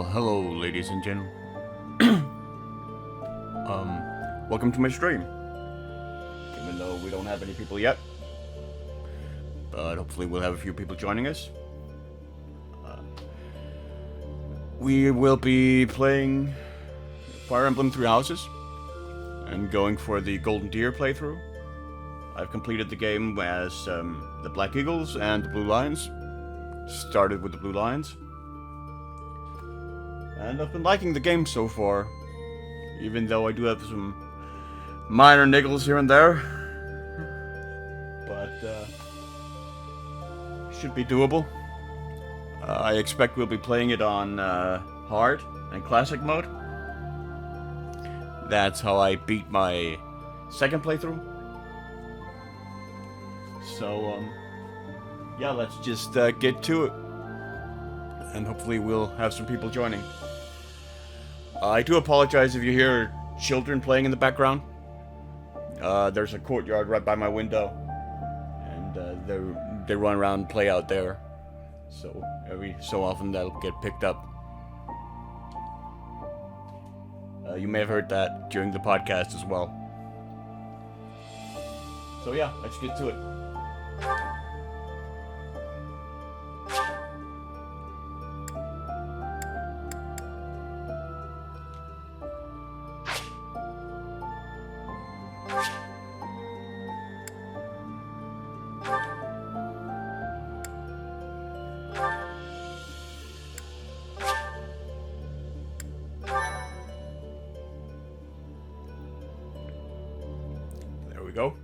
Well, hello, ladies and gentlemen. Welcome to my stream. Even though we don't have any people yet, but hopefully we'll have a few people joining us. We will be playing Fire Emblem Three Houses and going for the Golden Deer playthrough. I've completed the game as the Black Eagles and the Blue Lions. Started with the Blue Lions. And I've been liking the game so far, even though I do have some minor niggles here and there. But, should be doable. I expect we'll be playing it on hard and classic mode. That's how I beat my second playthrough. So, yeah, let's just get to it. And hopefully we'll have some people joining. I do apologize if you hear children playing in the background. There's a courtyard right by my window, and they run around and play out there. So every so often that'll get picked up. You may have heard that during the podcast as well. So yeah, let's get to it. There we go.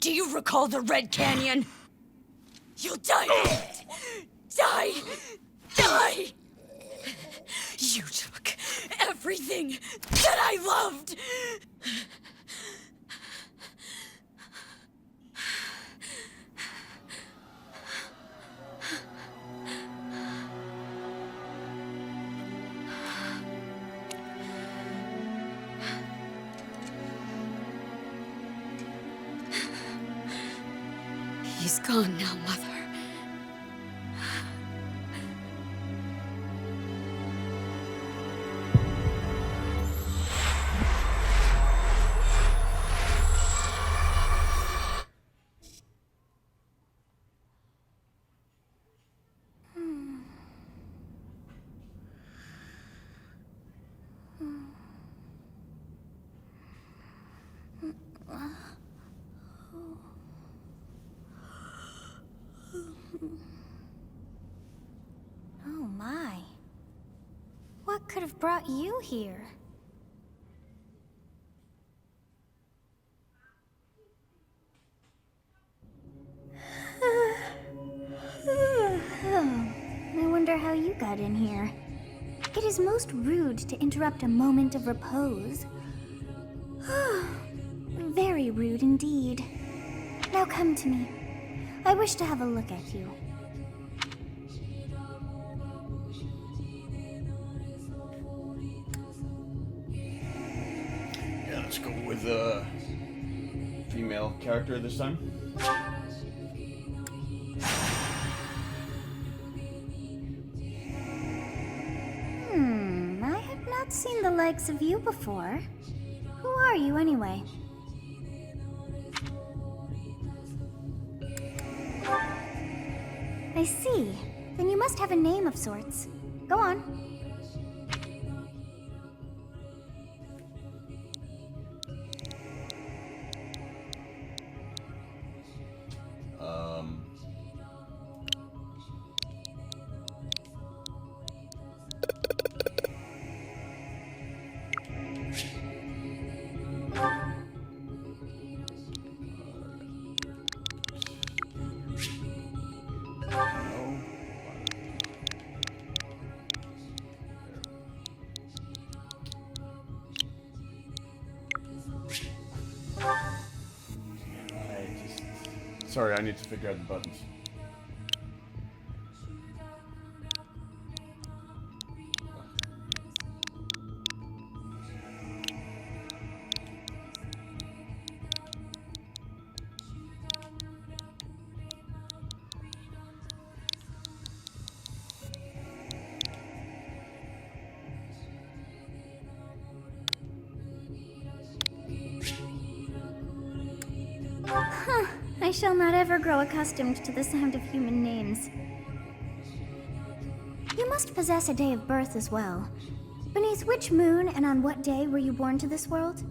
Do you recall the Red Canyon? You'll die in it! Die! Die! You took everything that I loved! He's gone now, Mother. What could have brought you here? I wonder how you got in here. It is most rude to interrupt a moment of repose. Very rude indeed. Now come to me. I wish to have a look at you. Yeah, let's go with a female character this time. I have not seen the likes of you before. Who are you anyway? I see. Then you must have a name of sorts. Go on. Sorry, I need to figure out the buttons. I shall not ever grow accustomed to the sound of human names. You must possess a day of birth as well. Beneath which moon and on what day were you born to this world?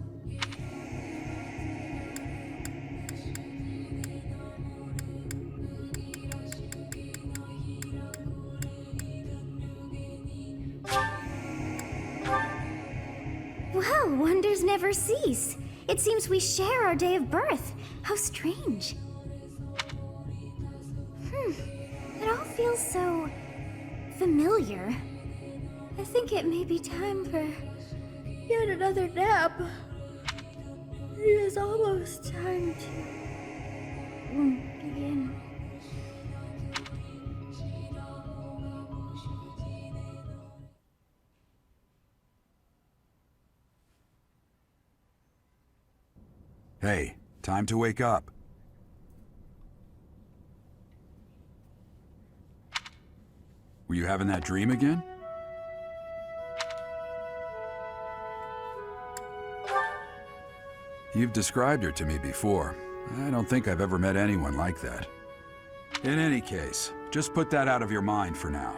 Well, wonders never cease. It seems we share our day of birth. How strange. It all feels so familiar. I think it may be time for yet another nap. It is almost time to begin. Hey, time to wake up. Were you having that dream again? You've described her to me before. I don't think I've ever met anyone like that. In any case, just put that out of your mind for now.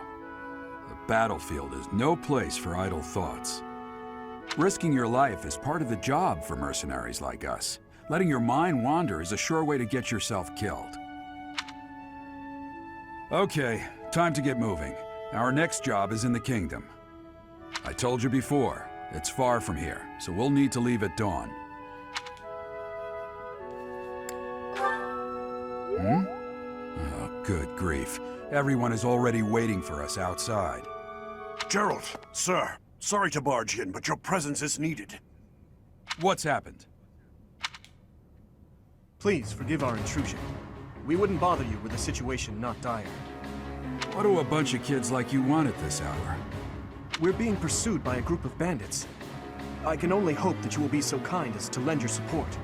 The battlefield is no place for idle thoughts. Risking your life is part of the job for mercenaries like us. Letting your mind wander is a sure way to get yourself killed. Okay, time to get moving. Our next job is in the kingdom. I told you before, it's far from here, so we'll need to leave at dawn. Oh, good grief. Everyone is already waiting for us outside. Gerald, sir, sorry to barge in, but your presence is needed. What's happened? Please forgive our intrusion. We wouldn't bother you were the situation not dire. What do a bunch of kids like you want at this hour? We're being pursued by a group of bandits. I can only hope that you will be so kind as to lend your support.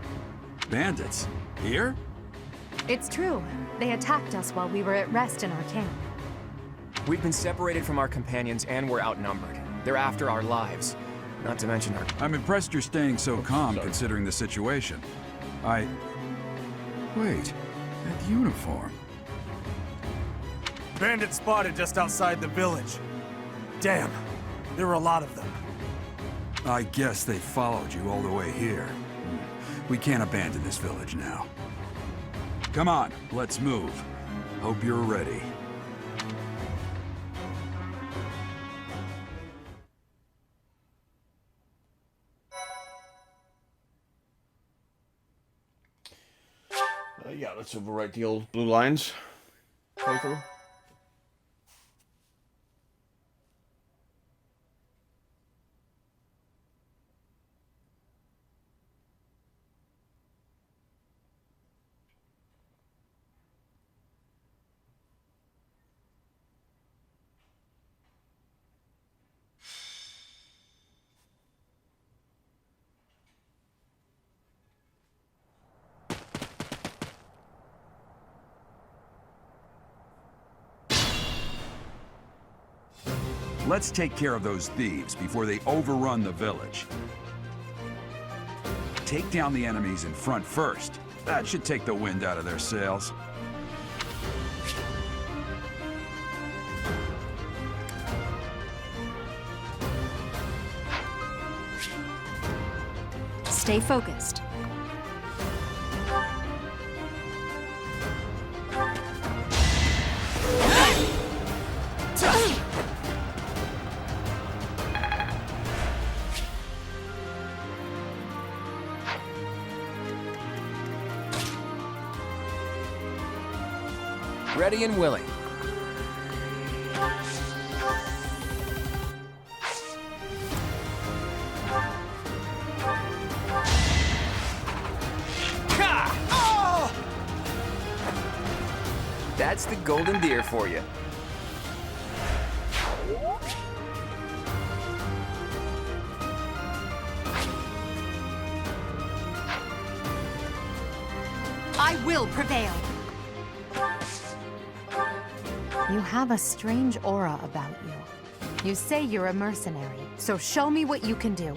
Bandits? Here? It's true. They attacked us while we were at rest in our camp. We've been separated from our companions and we're outnumbered. They're after our lives. Not to mention our... I'm impressed you're staying so calm considering the situation. Wait, that uniform. Bandits spotted just outside the village. Damn, there were a lot of them. I guess they followed you all the way here. We can't abandon this village now. Come on, let's move. Hope you're ready. Yeah, let's overwrite the old blue lines. Playthrough. Let's take care of those thieves before they overrun the village. Take down the enemies in front first. That should take the wind out of their sails. Stay focused. Ready and willing. That's the golden deer for you. I will prevail. You have a strange aura about you. You say you're a mercenary, so show me what you can do.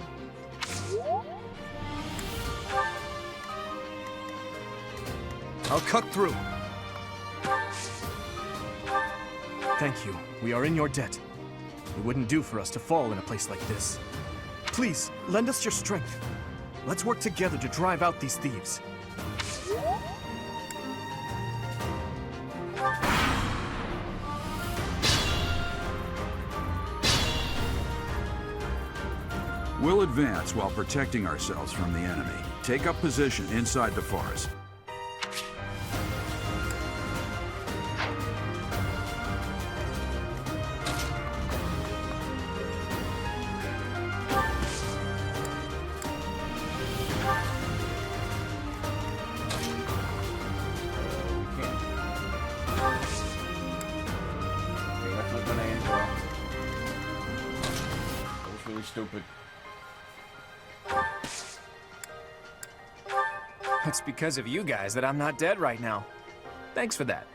I'll cut through. Thank you. We are in your debt. It wouldn't do for us to fall in a place like this. Please, lend us your strength. Let's work together to drive out these thieves. We'll advance while protecting ourselves from the enemy. Take up position inside the forest. Stupid. It's because of you guys that I'm not dead right now. Thanks for that.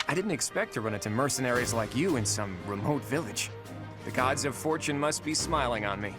I didn't expect to run into mercenaries like you in some remote village. The gods of fortune must be smiling on me.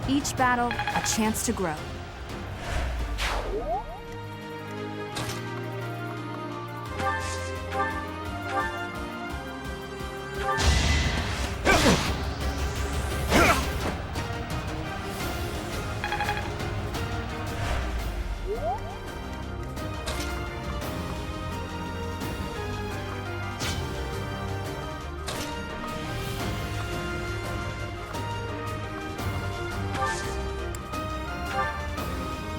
Each battle, a chance to grow.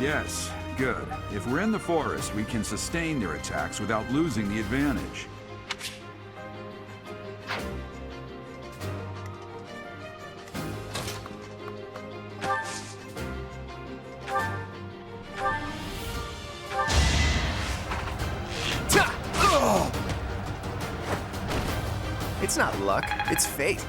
Yes, good. If we're in the forest, we can sustain their attacks without losing the advantage. It's not luck, it's fate.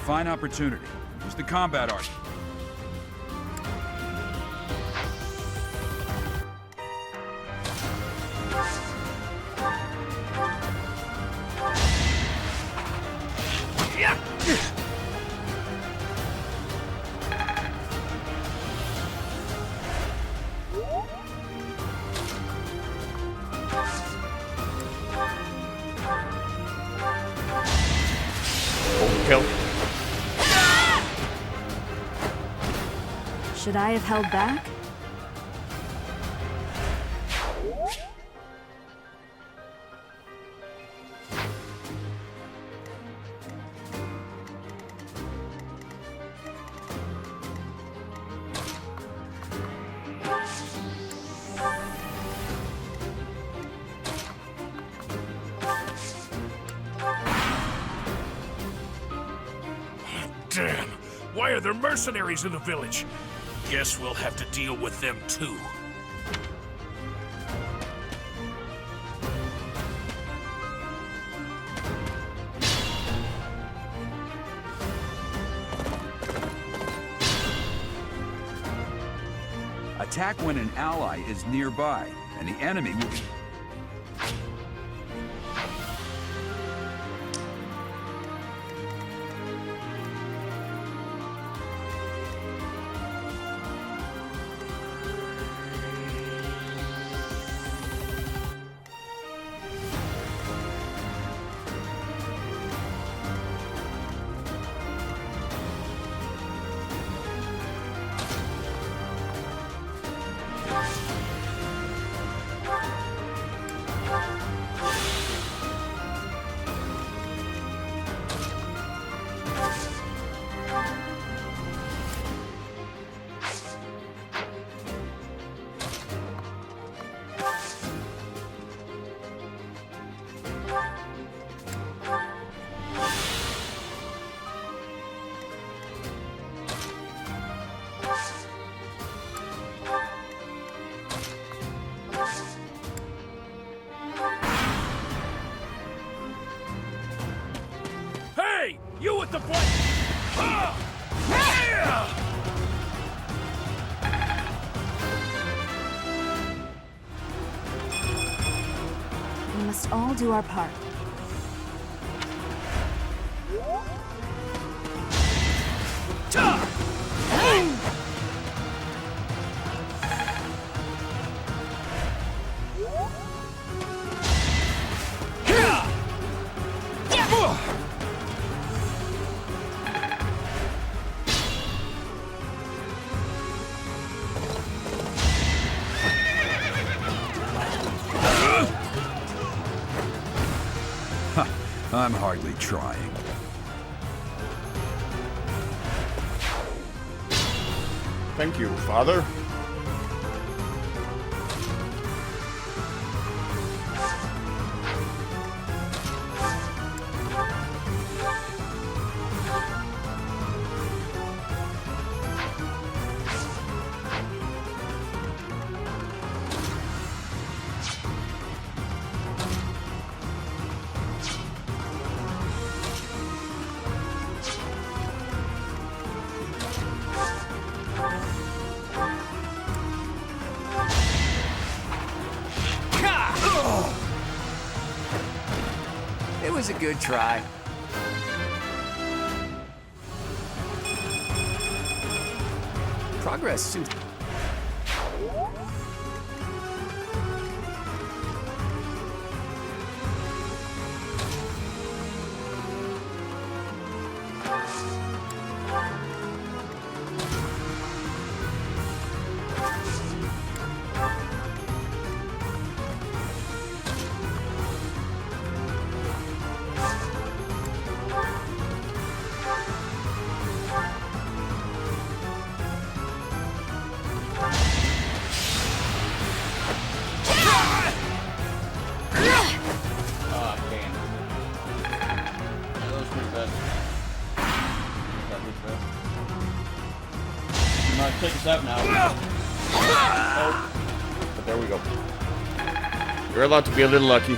fine opportunity. Use the combat art. Overkill. Should I have held back? Damn! Why are there mercenaries in the village? Guess we'll have to deal with them too. Attack when an ally is nearby, and the enemy will be... Hey! You with the blade! Ah! Yeah! We must all do our part. I'm hardly trying. Thank you, Father. It was a good try. Progress seems... Take us out now. Oh. But there we go. You're allowed to be a little lucky.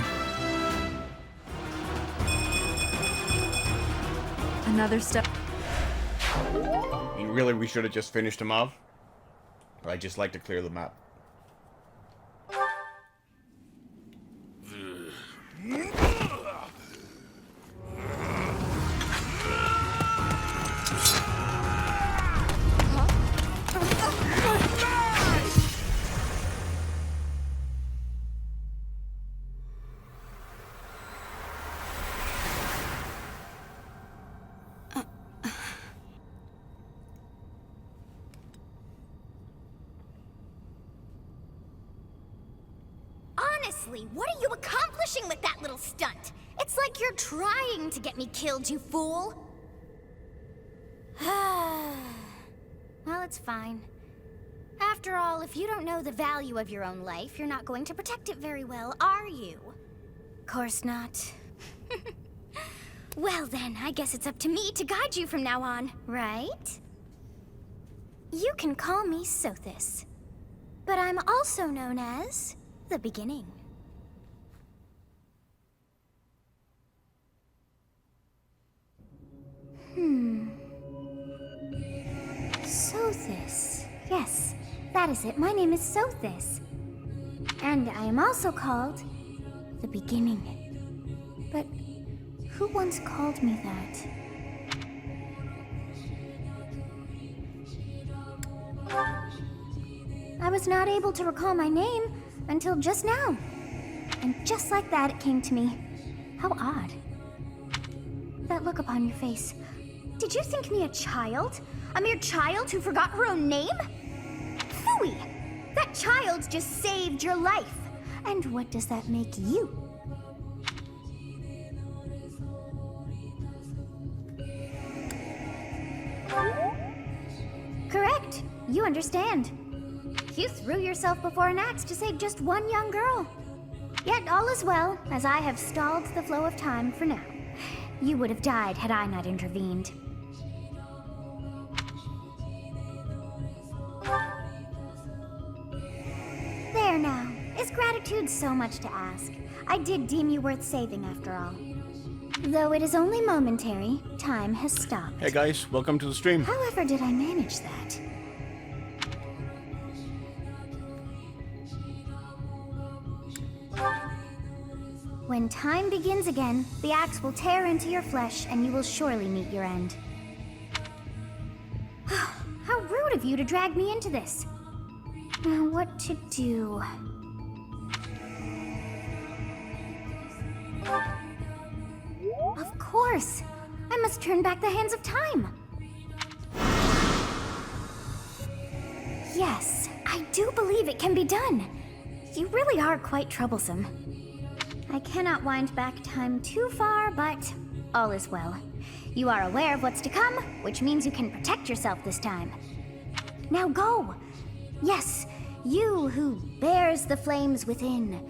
Another step. I mean, really, we should have just finished him off. But I just like to clear the map. Honestly, what are you accomplishing with that little stunt? It's like you're trying to get me killed, you fool. Well, it's fine. After all, if you don't know the value of your own life, you're not going to protect it very well, are you? Course not. Well then, I guess it's up to me to guide you from now on, right? You can call me Sothis, but I'm also known as the Beginning. Sothis. Yes, that is it. My name is Sothis. And I am also called the Beginning. But who once called me that? I was not able to recall my name until just now. And just like that, it came to me. How odd. That look upon your face. Did you think me a child? A mere child who forgot her own name? Phooey! That child just saved your life. And what does that make you? Correct. You understand. You threw yourself before an axe to save just one young girl. Yet all is well, as I have stalled the flow of time for now. You would have died had I not intervened. There now. Is gratitude so much to ask? I did deem you worth saving after all. Though it is only momentary, time has stopped. Hey guys, welcome to the stream. However did I manage that? When time begins again, the axe will tear into your flesh and you will surely meet your end. How rude of you to drag me into this. Now what to do? Of course! I must turn back the hands of time! Yes, I do believe it can be done. You really are quite troublesome. I cannot wind back time too far, but all is well. You are aware of what's to come, which means you can protect yourself this time. Now go! Yes, you who bears the flames within.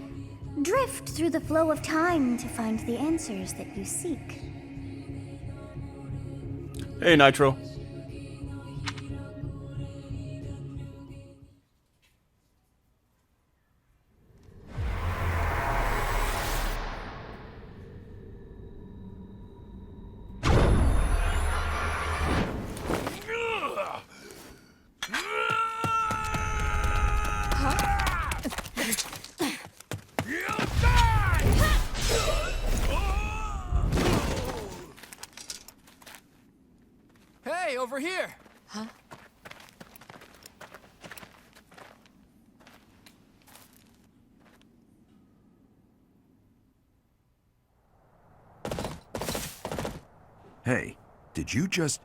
Drift through the flow of time to find the answers that you seek. Hey, Nitro. Hey, over here! Huh? Hey, did you just...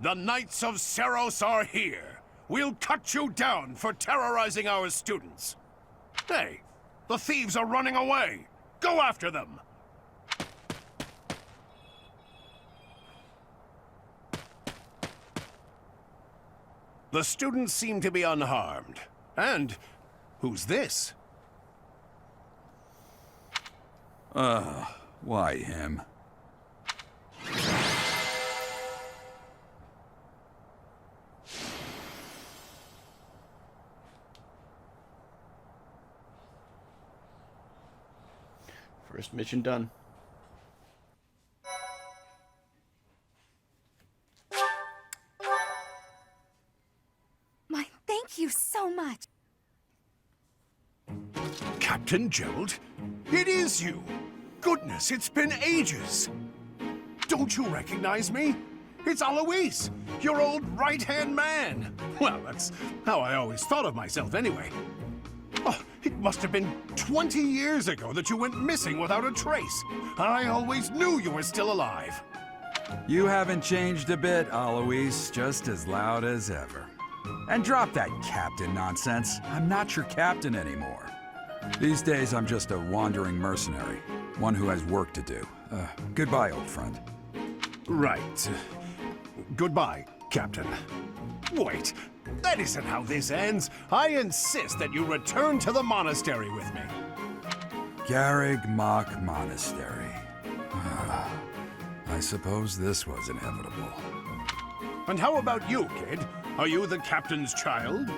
The Knights of Seros are here. We'll cut you down for terrorizing our students. Hey, the thieves are running away. Go after them. The students seem to be unharmed. And who's this? Why him? First mission done. Thank you so much. Captain Gerald? It is you! Goodness, it's been ages! Don't you recognize me? It's Alois, your old right-hand man! Well, that's how I always thought of myself anyway. Oh, it must have been 20 years ago that you went missing without a trace. I always knew you were still alive. You haven't changed a bit, Alois. Just as loud as ever. And drop that captain nonsense. I'm not your captain anymore. These days, I'm just a wandering mercenary. One who has work to do. Goodbye, old friend. Right. Goodbye, Captain. Wait, that isn't how this ends. I insist that you return to the monastery with me. Garreg Mach Monastery. I suppose this was inevitable. And how about you, kid? Are you the captain's child?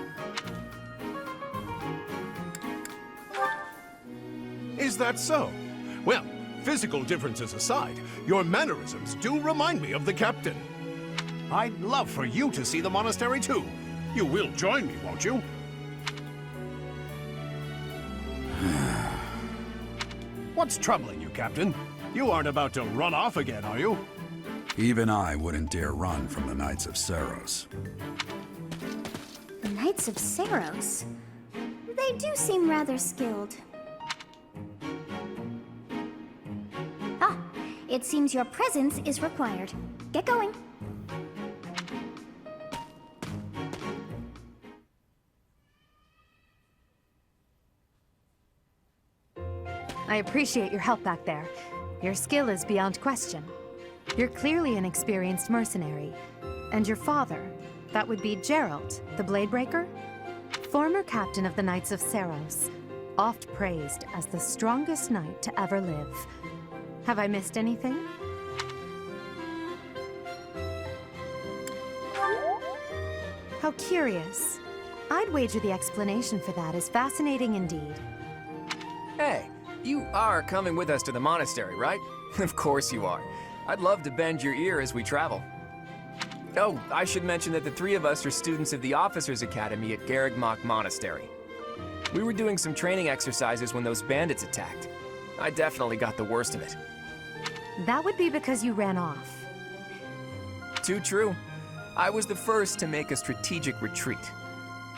Is that so? Well, physical differences aside, your mannerisms do remind me of the captain. I'd love for you to see the monastery too. You will join me, won't you? What's troubling you, Captain? You aren't about to run off again, are you? Even I wouldn't dare run from the Knights of Saros. The Knights of Saros? They do seem rather skilled. Ah, it seems your presence is required. Get going. I appreciate your help back there. Your skill is beyond question. You're clearly an experienced mercenary. And your father, that would be Gerald, the Bladebreaker? Former captain of the Knights of Saros, oft praised as the strongest knight to ever live. Have I missed anything? How curious. I'd wager the explanation for that is fascinating indeed. Hey, you are coming with us to the monastery, right? Of course you are. I'd love to bend your ear as we travel. Oh, I should mention that the three of us are students of the Officers' Academy at Garreg Mach Monastery. We were doing some training exercises when those bandits attacked. I definitely got the worst of it. That would be because you ran off. Too true. I was the first to make a strategic retreat.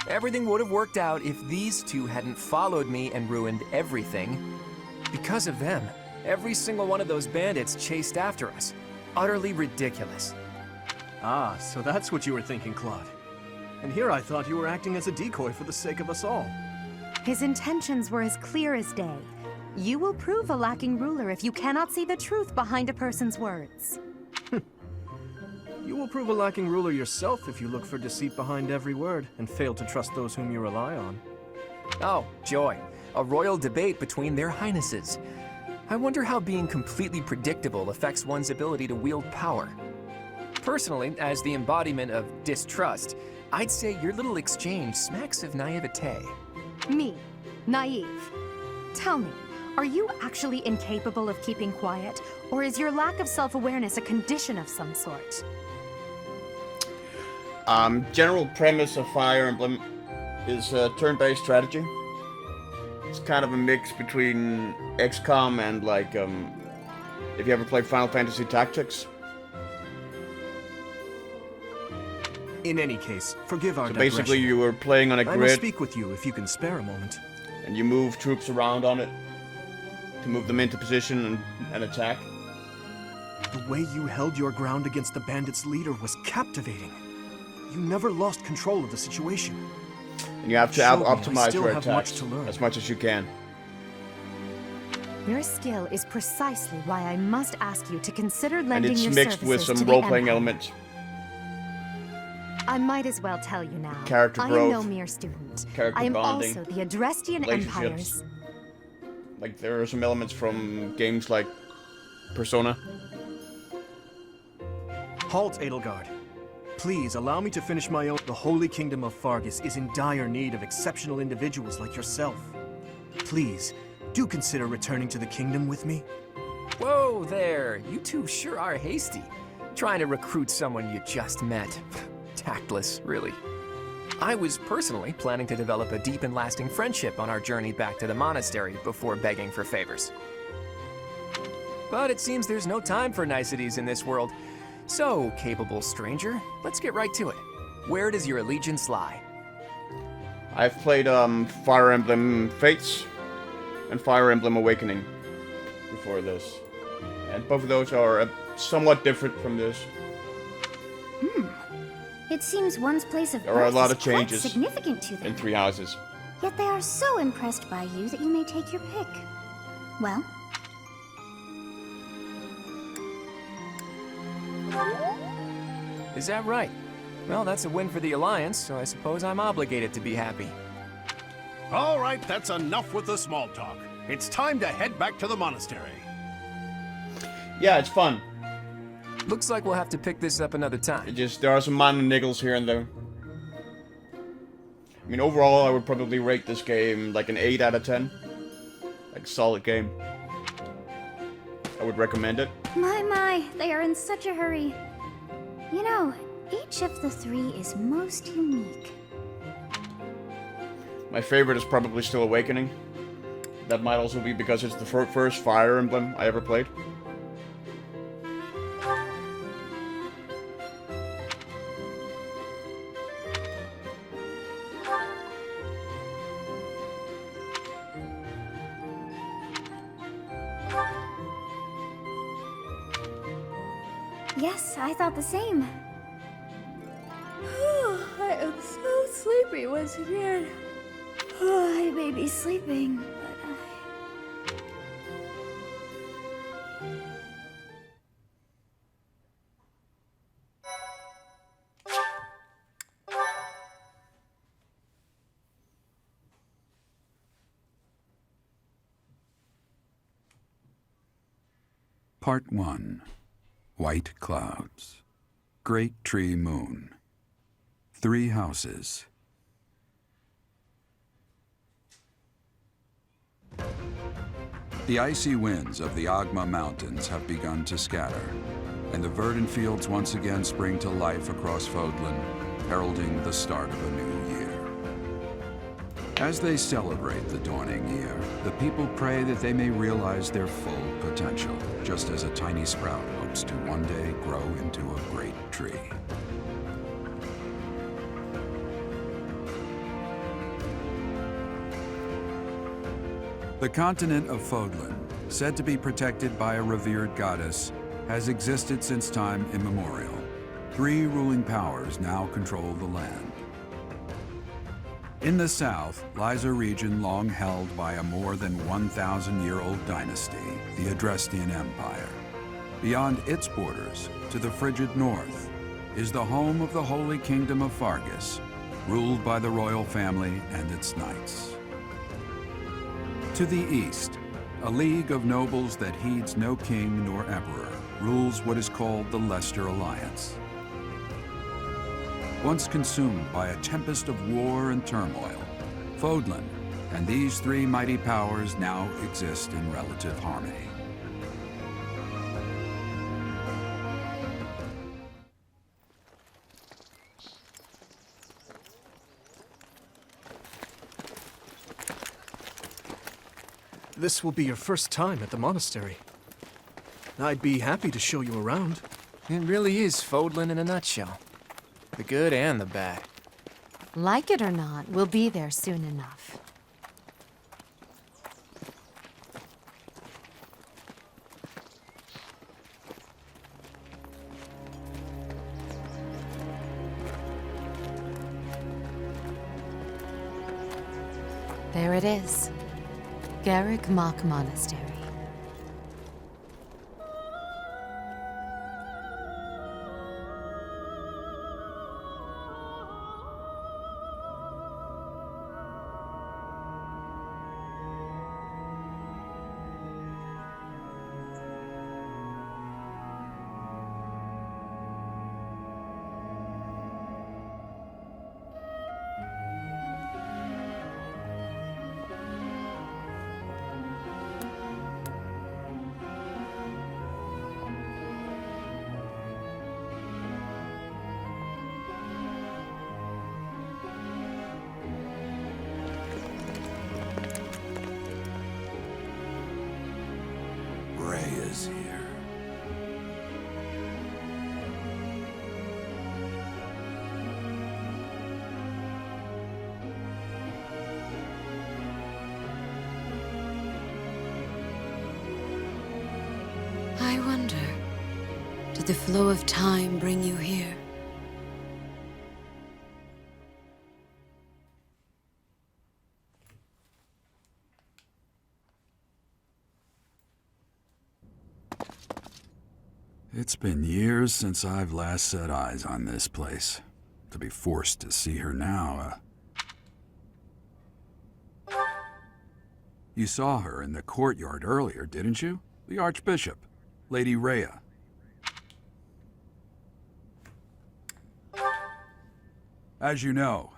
Everything would have worked out if these two hadn't followed me and ruined everything. Because of them, every single one of those bandits chased after us. Utterly ridiculous. Ah, so that's what you were thinking, Claude. And here I thought you were acting as a decoy for the sake of us all. His intentions were as clear as day. You will prove a lacking ruler if you cannot see the truth behind a person's words. You will prove a lacking ruler yourself if you look for deceit behind every word and fail to trust those whom you rely on. Oh, joy. A royal debate between their highnesses. I wonder how being completely predictable affects one's ability to wield power. Personally, as the embodiment of distrust, I'd say your little exchange smacks of naivete. Me? Naive? Tell me, are you actually incapable of keeping quiet, or is your lack of self-awareness a condition of some sort? General premise of Fire Emblem is turn-based strategy. It's kind of a mix between XCOM and like, if you ever played Final Fantasy Tactics. In any case, forgive our So basically you were playing on a I must grid, speak with you if you can spare a moment. and you move troops around on it to move them into position and attack. The way you held your ground against the bandits' leader was captivating. You never lost control of the situation. And you have to Showed me I optimize still your have attacks much to learn. as much as you can. Your skill is precisely why I must ask you to consider And lending it's your mixed with services some to the role-playing Empire. elements. I might as well tell you now. Character I am no growth, mere student. character I am bonding, also the Adrestian relationships. Empire's. Like, there are some elements from games like Persona. Halt, Edelgard. Please, allow me to finish my own. The Holy Kingdom of Fargus is in dire need of exceptional individuals like yourself. Please, do consider returning to the kingdom with me. Whoa there, you two sure are hasty. Trying to recruit someone you just met. Tactless, really. I was personally planning to develop a deep and lasting friendship on our journey back to the monastery before begging for favors. But it seems there's no time for niceties in this world. So, capable stranger, let's get right to it. Where does your allegiance lie? I've played Fire Emblem Fates and Fire Emblem Awakening before this. And both of those are somewhat different from this. It seems one's place of There are a birth lot is of changes quite significant to them. in 3 houses. Yet they are so impressed by you that you may take your pick. Well, Is that right? Well, that's a win for the Alliance, so I suppose I'm obligated to be happy. All right, that's enough with the small talk. It's time to head back to the monastery. Yeah, it's fun. Looks like we'll have to pick this up another time. There are some minor niggles here and there. I mean, overall, I would probably rate this game like an 8 out of 10. Like, solid game. I would recommend it. my, they are in such a hurry. You know, each of the 3 is most unique. My favorite is probably still Awakening. That might also be because it's the first Fire Emblem I ever played. Yes, I thought the same. I am so sleepy once again. I may be sleeping, but Part 1. White Clouds. Great Tree Moon. 3 houses. The icy winds of the Agma Mountains have begun to scatter, and the verdant fields once again spring to life across Fodlan, heralding the start of a new year. As they celebrate the dawning year, the people pray that they may realize their full potential, just as a tiny sprout hopes to one day grow into a great tree. The continent of Fodlan, said to be protected by a revered goddess, has existed since time immemorial. 3 ruling powers now control the land. In the south lies a region long held by a more than 1,000-year-old dynasty, the Adrestian Empire. Beyond its borders, to the frigid north, is the home of the Holy Kingdom of Fargus, ruled by the royal family and its knights. To the east, a league of nobles that heeds no king nor emperor rules what is called the Leicester Alliance. Once consumed by a tempest of war and turmoil, Fodlan and these 3 mighty powers now exist in relative harmony. This will be your first time at the monastery. I'd be happy to show you around. It really is Fodlan in a nutshell. The good and the bad. Like it or not, we'll be there soon enough. There it is. Garrick Mach Monastery. is here. I wonder, did the flow of time bring you here? It's been years since I've last set eyes on this place. To be forced to see her now, You saw her in the courtyard earlier, didn't you? The Archbishop, Lady Rhea. As you know,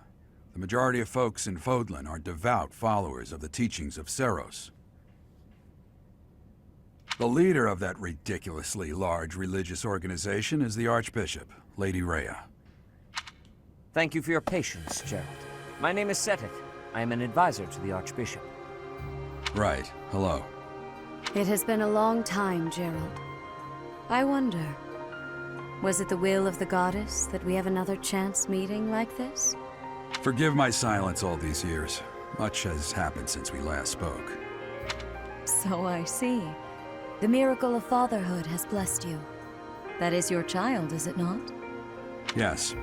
the majority of folks in Fodlan are devout followers of the teachings of Seros. The leader of that ridiculously large religious organization is the Archbishop, Lady Rhea. Thank you for your patience, Gerald. My name is Seteth. I am an advisor to the Archbishop. Right. Hello. It has been a long time, Gerald. I wonder, was it the will of the goddess that we have another chance meeting like this? Forgive my silence all these years. Much has happened since we last spoke. So I see. The miracle of fatherhood has blessed you. That is your child, is it not? Yes.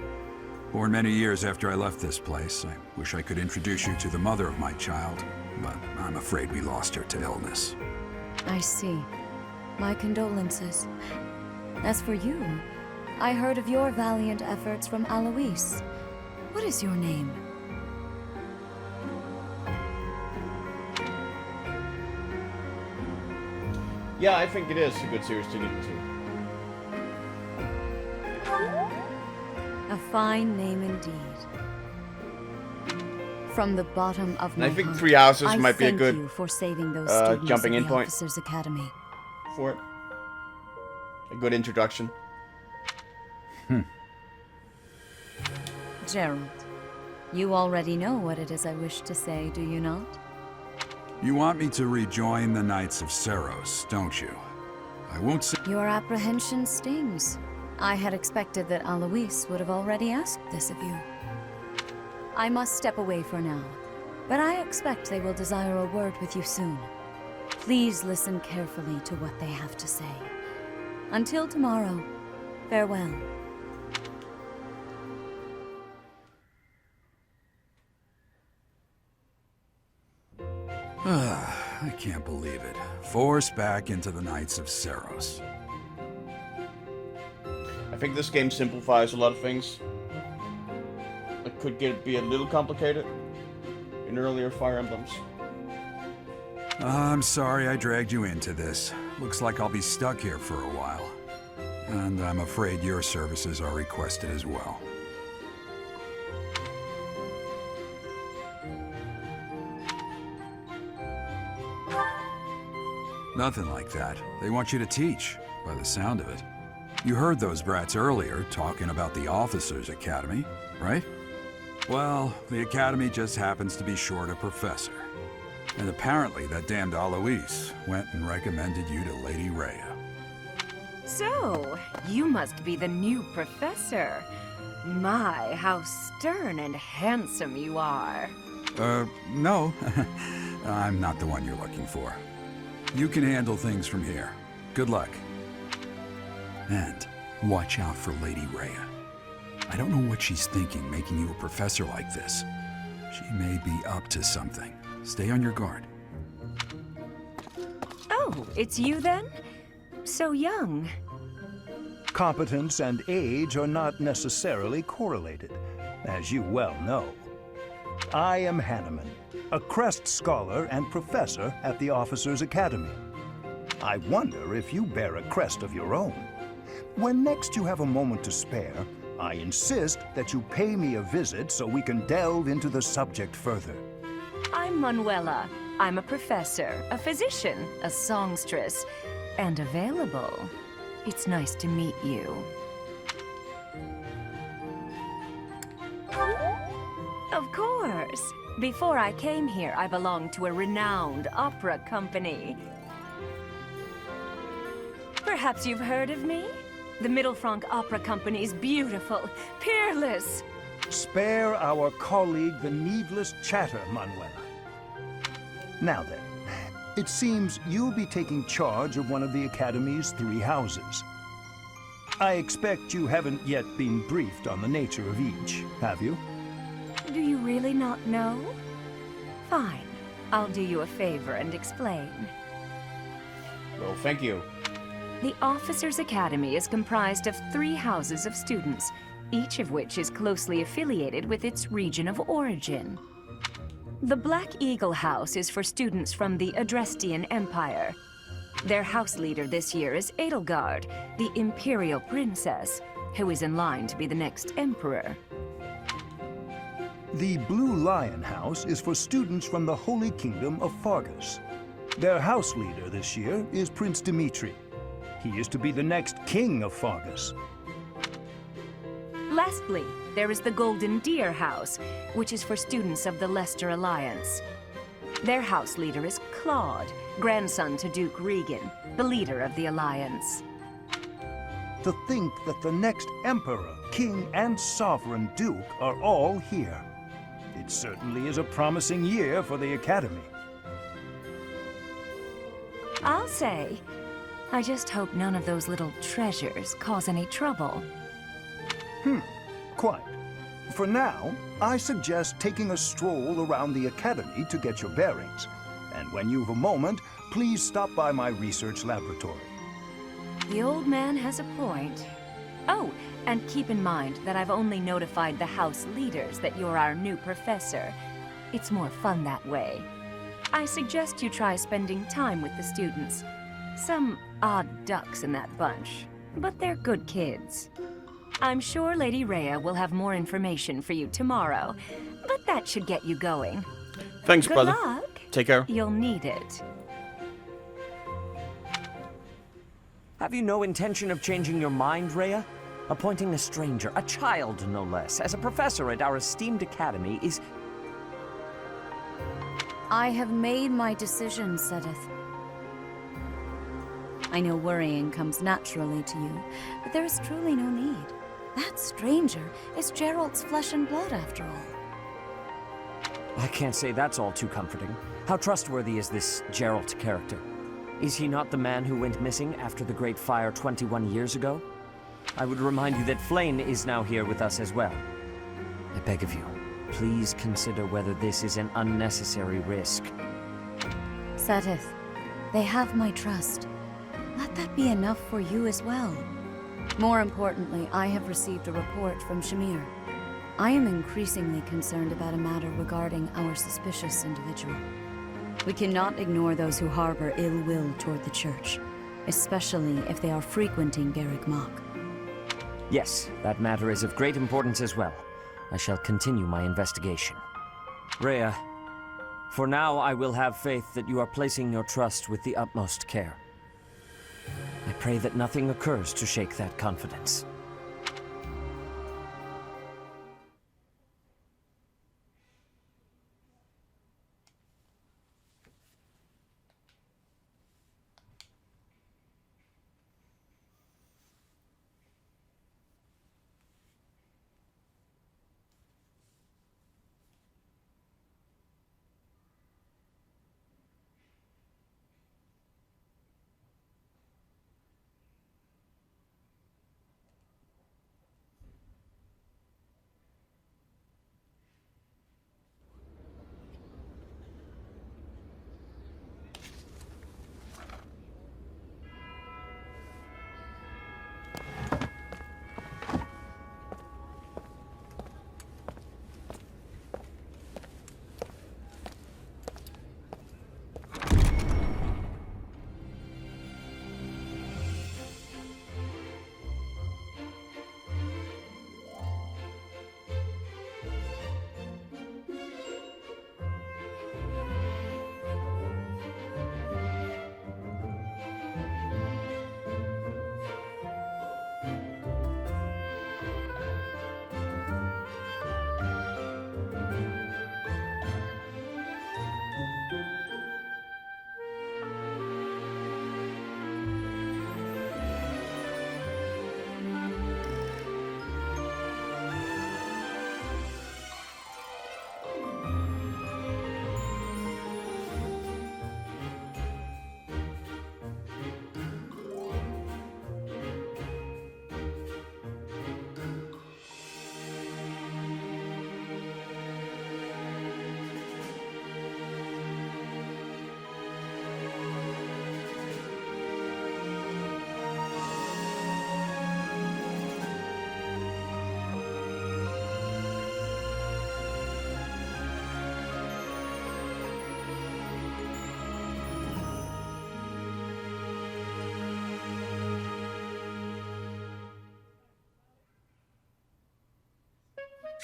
Born many years after I left this place, I wish I could introduce you to the mother of my child, but I'm afraid we lost her to illness. I see. My condolences. As for you, I heard of your valiant efforts from Alois. What is your name? Yeah, I think it is a good series to get into. A fine name indeed. From the bottom of my I think heart, 3 houses might be a thank good you for saving those students jumping of in the point Officers Academy. for it. A good introduction. Gerald, you already know what it is I wish to say, do you not? You want me to rejoin the Knights of Seros, don't you? I won't say— Your apprehension stings. I had expected that Alois would have already asked this of you. I must step away for now, but I expect they will desire a word with you soon. Please listen carefully to what they have to say. Until tomorrow, farewell. I can't believe it. Forced back into the Knights of Seros. I think this game simplifies a lot of things. It could be a little complicated in earlier Fire Emblems. I'm sorry I dragged you into this. Looks like I'll be stuck here for a while. And I'm afraid your services are requested as well. Nothing like that. They want you to teach, by the sound of it. You heard those brats earlier talking about the Officers Academy, right? Well, the Academy just happens to be short a professor. And apparently that damned Alois went and recommended you to Lady Rhea. So, you must be the new professor. My, how stern and handsome you are. No. I'm not the one you're looking for. You can handle things from here. Good luck. And watch out for Lady Rhea. I don't know what she's thinking making you a professor like this. She may be up to something. Stay on your guard. Oh, it's you then? So young. Competence and age are not necessarily correlated, as you well know. I am Hanneman, a Crest Scholar and Professor at the Officers Academy. I wonder if you bear a crest of your own. When next you have a moment to spare, I insist that you pay me a visit so we can delve into the subject further. I'm Manuela. I'm a professor, a physician, a songstress, and available. It's nice to meet you. Of course. Before I came here, I belonged to a renowned opera company. Perhaps you've heard of me? The Mittelfranc Opera Company's beautiful, peerless... Spare our colleague the needless chatter, Manuela. Now then, it seems you'll be taking charge of one of the Academy's 3 houses. I expect you haven't yet been briefed on the nature of each, have you? Do you really not know? Fine. I'll do you a favor and explain. Well, thank you. The Officers' Academy is comprised of 3 houses of students, each of which is closely affiliated with its region of origin. The Black Eagle House is for students from the Adrestian Empire. Their house leader this year is Edelgard, the Imperial Princess, who is in line to be the next Emperor. The Blue Lion House is for students from the Holy Kingdom of Fargus. Their house leader this year is Prince Dimitri. He is to be the next king of Fargus. Lastly, there is the Golden Deer House, which is for students of the Leicester Alliance. Their house leader is Claude, grandson to Duke Regan, the leader of the Alliance. To think that the next Emperor, King, and Sovereign Duke are all here. It certainly is a promising year for the Academy. I'll say, I just hope none of those little treasures cause any trouble. Quite. For now, I suggest taking a stroll around the Academy to get your bearings. And when you've a moment, please stop by my research laboratory. The old man has a point. Oh, and keep in mind that I've only notified the house leaders that you're our new professor. It's more fun that way. I suggest you try spending time with the students. Some odd ducks in that bunch, but they're good kids. I'm sure Lady Rhea will have more information for you tomorrow, but that should get you going. Thanks, Good brother. luck. Take care. You'll need it. Have you no intention of changing your mind, Rhea? Appointing a stranger, a child no less, as a professor at our esteemed academy is... I have made my decision, Sedith. I know worrying comes naturally to you, but there is truly no need. That stranger is Geralt's flesh and blood, after all. I can't say that's all too comforting. How trustworthy is this Geralt character? Is he not the man who went missing after the Great Fire 21 years ago? I would remind you that Flayn is now here with us as well. I beg of you, please consider whether this is an unnecessary risk. Sedith, they have my trust. Let that be enough for you as well. More importantly, I have received a report from Shamir. I am increasingly concerned about a matter regarding our suspicious individual. We cannot ignore those who harbor ill will toward the Church, especially if they are frequenting Garreg Mach. Yes, that matter is of great importance as well. I shall continue my investigation. Rhea, for now I will have faith that you are placing your trust with the utmost care. I pray that nothing occurs to shake that confidence.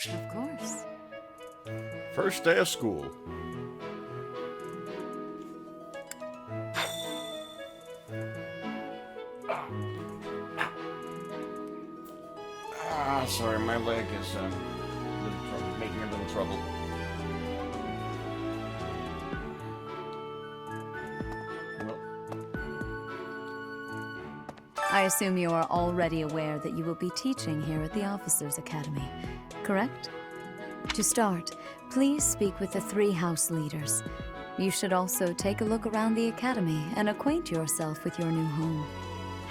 Of course. First day of school. Sorry, my leg is making a little trouble. I assume you are already aware that you will be teaching here at the Officers' Academy, correct? To start, please speak with the 3 house leaders. You should also take a look around the academy and acquaint yourself with your new home.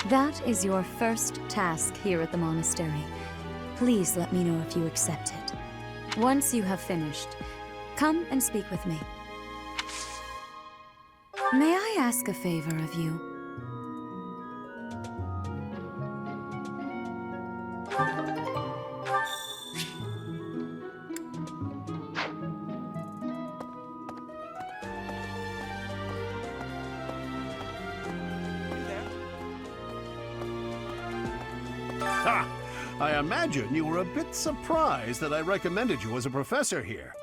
That is your first task here at the monastery. Please let me know if you accept it. Once you have finished, come and speak with me. May I ask a favor of you? Ha! I imagine you were a bit surprised that I recommended you as a professor here.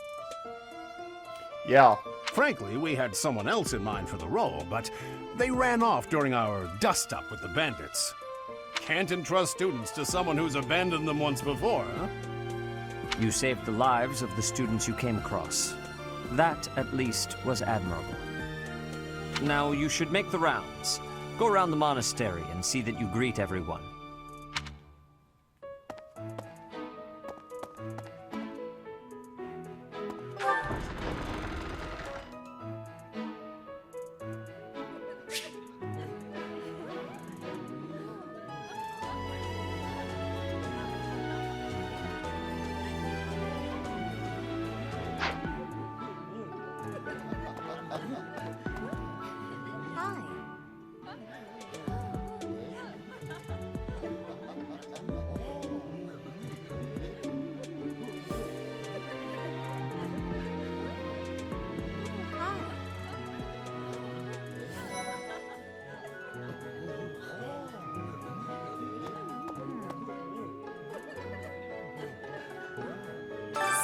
Yeah. Frankly, we had someone else in mind for the role, but they ran off during our dust-up with the bandits. Can't entrust students to someone who's abandoned them once before, huh? You saved the lives of the students you came across. That, at least, was admirable. Now, you should make the rounds. Go around the monastery and see that you greet everyone.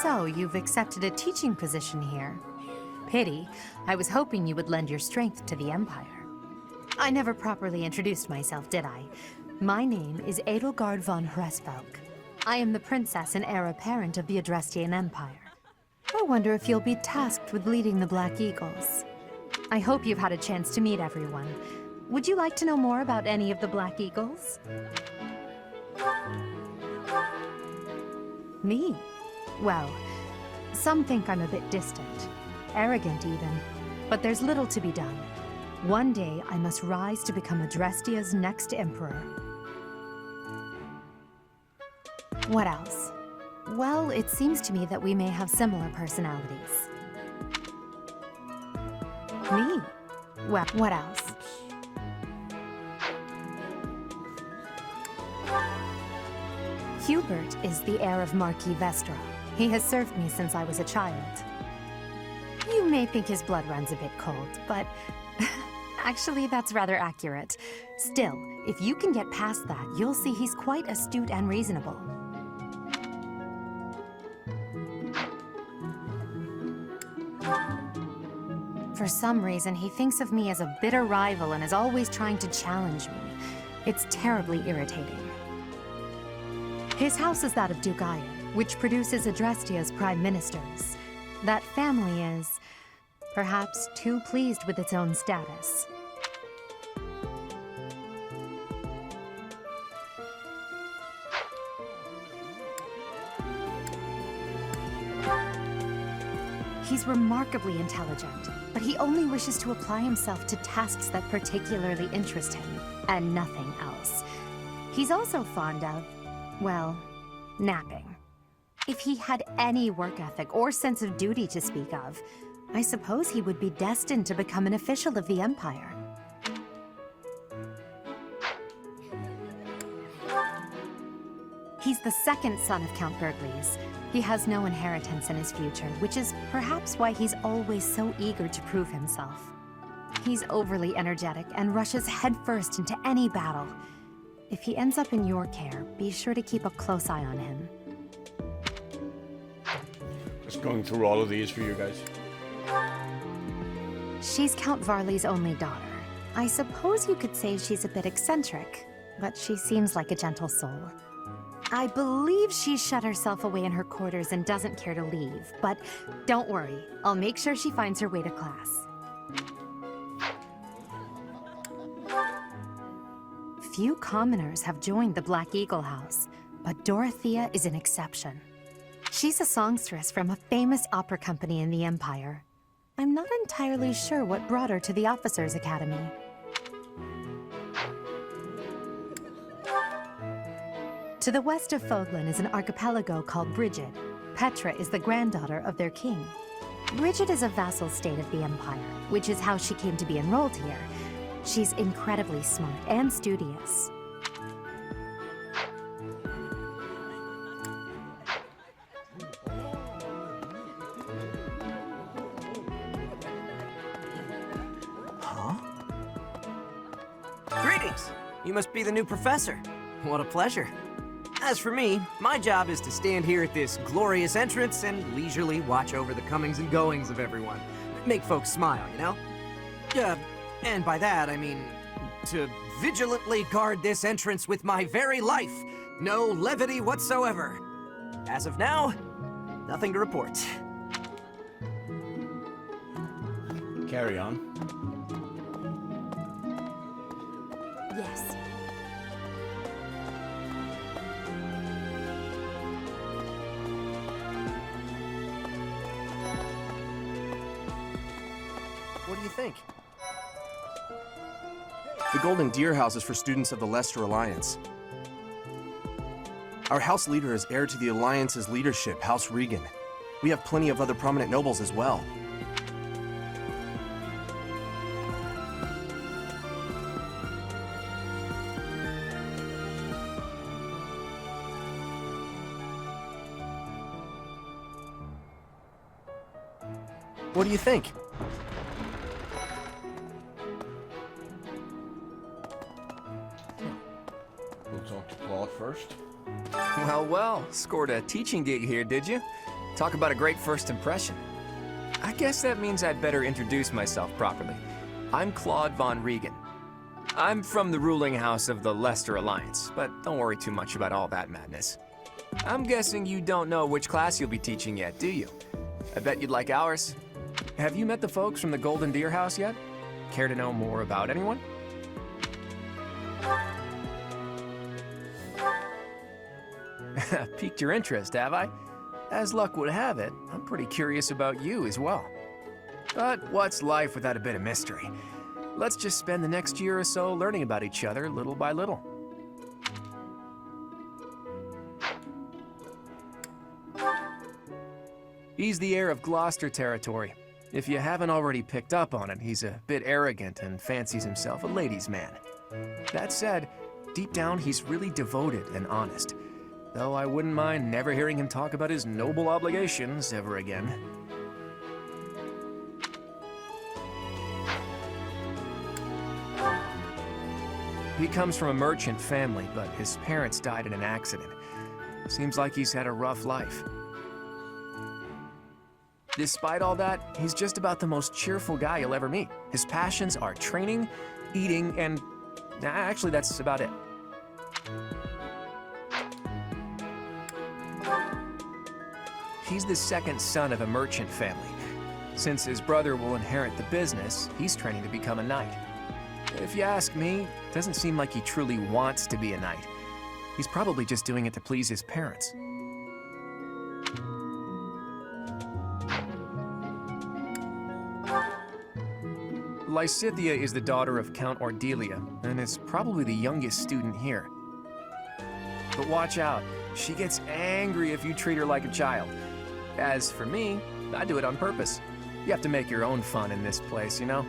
So, you've accepted a teaching position here. Pity. I was hoping you would lend your strength to the Empire. I never properly introduced myself, did I? My name is Edelgard von Hresvelk. I am the princess and heir apparent of the Adrestian Empire. I wonder if you'll be tasked with leading the Black Eagles. I hope you've had a chance to meet everyone. Would you like to know more about any of the Black Eagles? Me? Well, some think I'm a bit distant, arrogant even, but there's little to be done. One day, I must rise to become Adrestia's next emperor. What else? Well, it seems to me that we may have similar personalities. Me? Well, what else? Hubert is the heir of Marquis Vestra. He has served me since I was a child. You may think his blood runs a bit cold, but actually that's rather accurate. Still, if you can get past that, you'll see he's quite astute and reasonable. For some reason, he thinks of me as a bitter rival and is always trying to challenge me. It's terribly irritating. His house is that of Duke Iron, which produces Adrestia's prime ministers. That family is, perhaps, too pleased with its own status. He's remarkably intelligent, but he only wishes to apply himself to tasks that particularly interest him, and nothing else. He's also fond of, well, napping. If he had any work ethic or sense of duty to speak of, I suppose he would be destined to become an official of the Empire. He's the second son of Count Burgleys. He has no inheritance in his future, which is perhaps why he's always so eager to prove himself. He's overly energetic and rushes headfirst into any battle. If he ends up in your care, be sure to keep a close eye on him. Just going through all of these for you guys. She's Count Varley's only daughter. I suppose you could say she's a bit eccentric, but she seems like a gentle soul. I believe she shut herself away in her quarters and doesn't care to leave, but don't worry, I'll make sure she finds her way to class. Few commoners have joined the Black Eagle House, but Dorothea is an exception. She's a songstress from a famous opera company in the Empire. I'm not entirely sure what brought her to the Officers' Academy. To the west of Fogland is an archipelago called Brigid. Petra is the granddaughter of their king. Brigid is a vassal state of the Empire, which is how she came to be enrolled here. She's incredibly smart and studious. Greetings! You must be the new professor. What a pleasure. As for me, my job is to stand here at this glorious entrance and leisurely watch over the comings and goings of everyone. Make folks smile, you know? And by that, I mean to vigilantly guard this entrance with my very life. No levity whatsoever. As of now, nothing to report. Carry on. Yes. What do you think? The Golden Deer House is for students of the Leicester Alliance. Our house leader is heir to the Alliance's leadership, House Regan. We have plenty of other prominent nobles as well. What do you think? We'll talk to Claude first. Well, scored a teaching gig here, did you? Talk about a great first impression. I guess that means I'd better introduce myself properly. I'm Claude von Regan. I'm from the ruling house of the Leicester Alliance, but don't worry too much about all that madness. I'm guessing you don't know which class you'll be teaching yet, do you? I bet you'd like ours. Have you met the folks from the Golden Deer House yet? Care to know more about anyone? Piqued your interest, have I? As luck would have it, I'm pretty curious about you as well. But what's life without a bit of mystery? Let's just spend the next year or so learning about each other little by little. He's the heir of Gloucester territory. If you haven't already picked up on it, he's a bit arrogant and fancies himself a ladies' man. That said, deep down he's really devoted and honest. Though I wouldn't mind never hearing him talk about his noble obligations ever again. He comes from a merchant family, but his parents died in an accident. Seems like he's had a rough life. Despite all that, he's just about the most cheerful guy you'll ever meet. His passions are training, eating, and actually that's about it. He's the second son of a merchant family. Since his brother will inherit the business, he's training to become a knight. If you ask me, it doesn't seem like he truly wants to be a knight. He's probably just doing it to please his parents. Lysithea is the daughter of Count Ordelia, and is probably the youngest student here. But watch out, she gets angry if you treat her like a child. As for me, I do it on purpose. You have to make your own fun in this place, you know?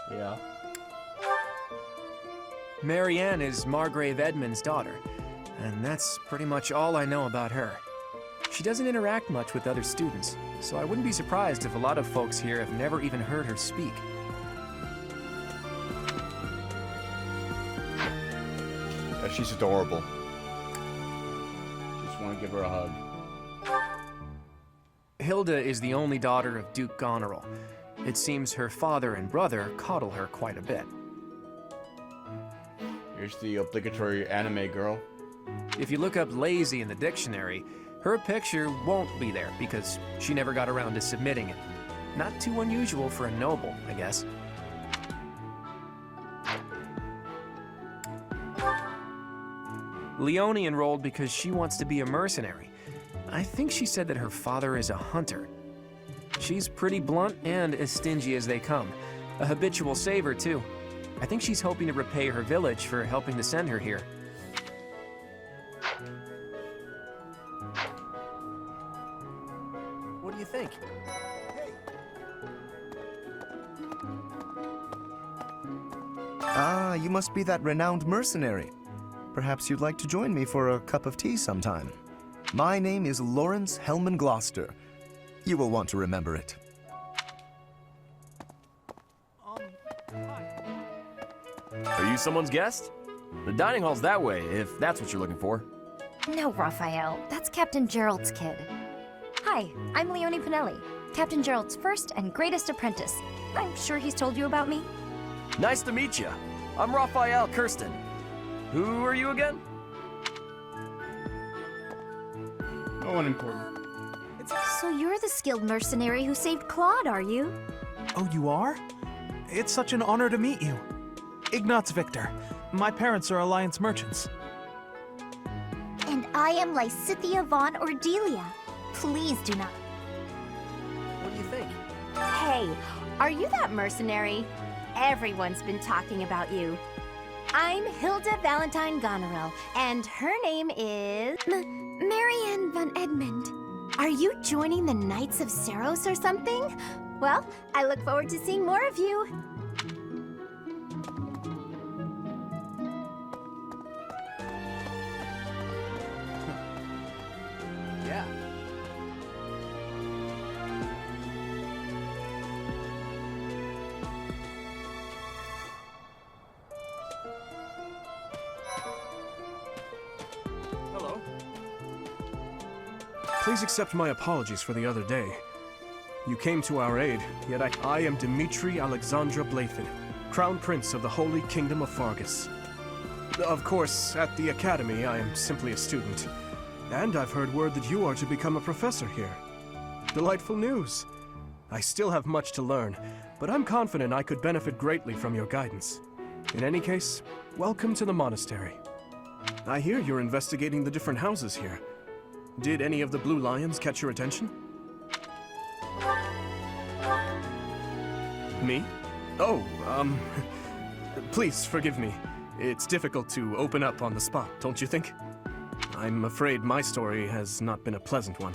Yeah. Marianne is Margrave Edmund's daughter, and that's pretty much all I know about her. She doesn't interact much with other students, so I wouldn't be surprised if a lot of folks here have never even heard her speak. She's adorable. She's one want to give her a hug. Hilda is the only daughter of Duke Goneril. It seems her father and brother coddle her quite a bit. Here's the obligatory anime girl. If you look up lazy in the dictionary, her picture won't be there because she never got around to submitting it. Not too unusual for a noble, I guess. Leone enrolled because she wants to be a mercenary. I think she said that her father is a hunter. She's pretty blunt and as stingy as they come. A habitual saver, too. I think she's hoping to repay her village for helping to send her here. What do you think? Ah, you must be that renowned mercenary. Perhaps you'd like to join me for a cup of tea sometime. My name is Lawrence Hellman Gloucester. You will want to remember it. Are you someone's guest? The dining hall's that way, if that's what you're looking for. No, Raphael. That's Captain Gerald's kid. Hi, I'm Leone Pinelli, Captain Gerald's first and greatest apprentice. I'm sure he's told you about me. Nice to meet you. I'm Raphael Kirsten. Who are you again? No one important. So you're the skilled mercenary who saved Claude, are you? Oh, you are? It's such an honor to meet you. Ignatz Victor. My parents are Alliance merchants. And I am Lysithea von Ordelia. Please do not. What do you think? Hey, are you that mercenary? Everyone's been talking about you. I'm Hilda Valentine Goneril, and her name is... Marianne von Edmund. Are you joining the Knights of Saros or something? Well, I look forward to seeing more of you. Yeah. Hello. Please accept my apologies for the other day. You came to our aid, yet I am Dimitri Alexandra Blathen, Crown Prince of the Holy Kingdom of Fargus. Of course, at the Academy, I am simply a student. And I've heard word that you are to become a professor here. Delightful news. I still have much to learn, but I'm confident I could benefit greatly from your guidance. In any case, welcome to the monastery. I hear you're investigating the different houses here. Did any of the Blue Lions catch your attention? Me? Oh, please forgive me. It's difficult to open up on the spot, don't you think? I'm afraid my story has not been a pleasant one.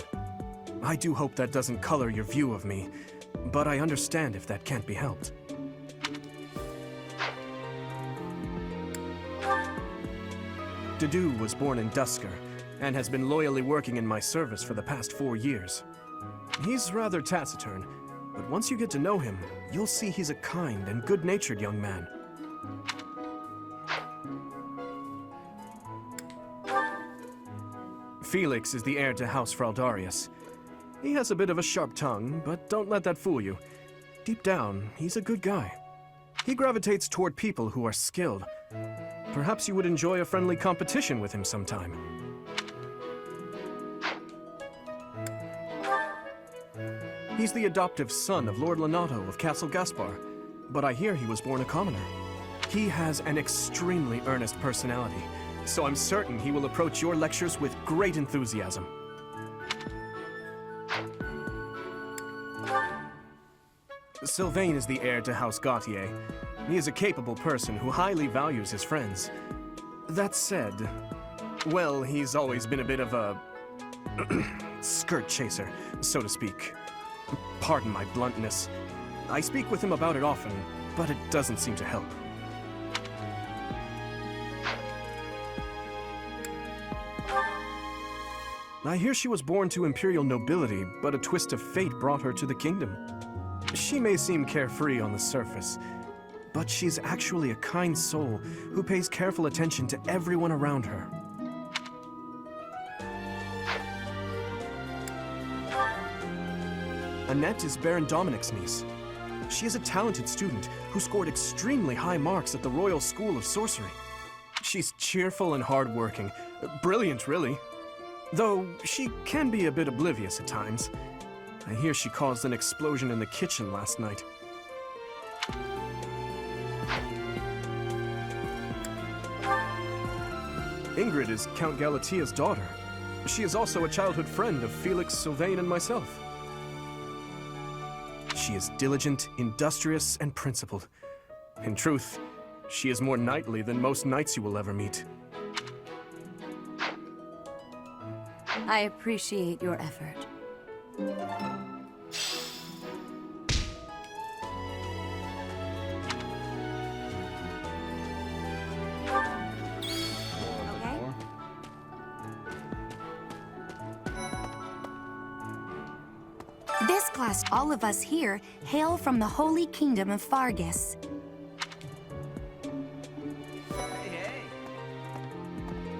I do hope that doesn't color your view of me, but I understand if that can't be helped. Dedu was born in Dusker, and has been loyally working in my service for the past 4 years. He's rather taciturn, but once you get to know him, you'll see he's a kind and good-natured young man. Felix is the heir to House Fraldarius. He has a bit of a sharp tongue, but don't let that fool you. Deep down, he's a good guy. He gravitates toward people who are skilled. Perhaps you would enjoy a friendly competition with him sometime. He's the adoptive son of Lord Lenato of Castle Gaspar, but I hear he was born a commoner. He has an extremely earnest personality, so I'm certain he will approach your lectures with great enthusiasm. Sylvain is the heir to House Gautier. He is a capable person who highly values his friends. That said, well, he's always been a bit of a skirt chaser, so to speak. Pardon my bluntness. I speak with him about it often, but it doesn't seem to help. I hear she was born to imperial nobility, but a twist of fate brought her to the kingdom. She may seem carefree on the surface, but she's actually a kind soul who pays careful attention to everyone around her. Annette is Baron Dominic's niece. She is a talented student who scored extremely high marks at the Royal School of Sorcery. She's cheerful and hardworking. Brilliant, really. Though she can be a bit oblivious at times. I hear she caused an explosion in the kitchen last night. Ingrid is Count Galatia's daughter. She is also a childhood friend of Felix, Sylvain, and myself. She is diligent, industrious, and principled. In truth, she is more knightly than most knights you will ever meet. I appreciate your effort. This class, all of us here, hail from the Holy Kingdom of Fargus.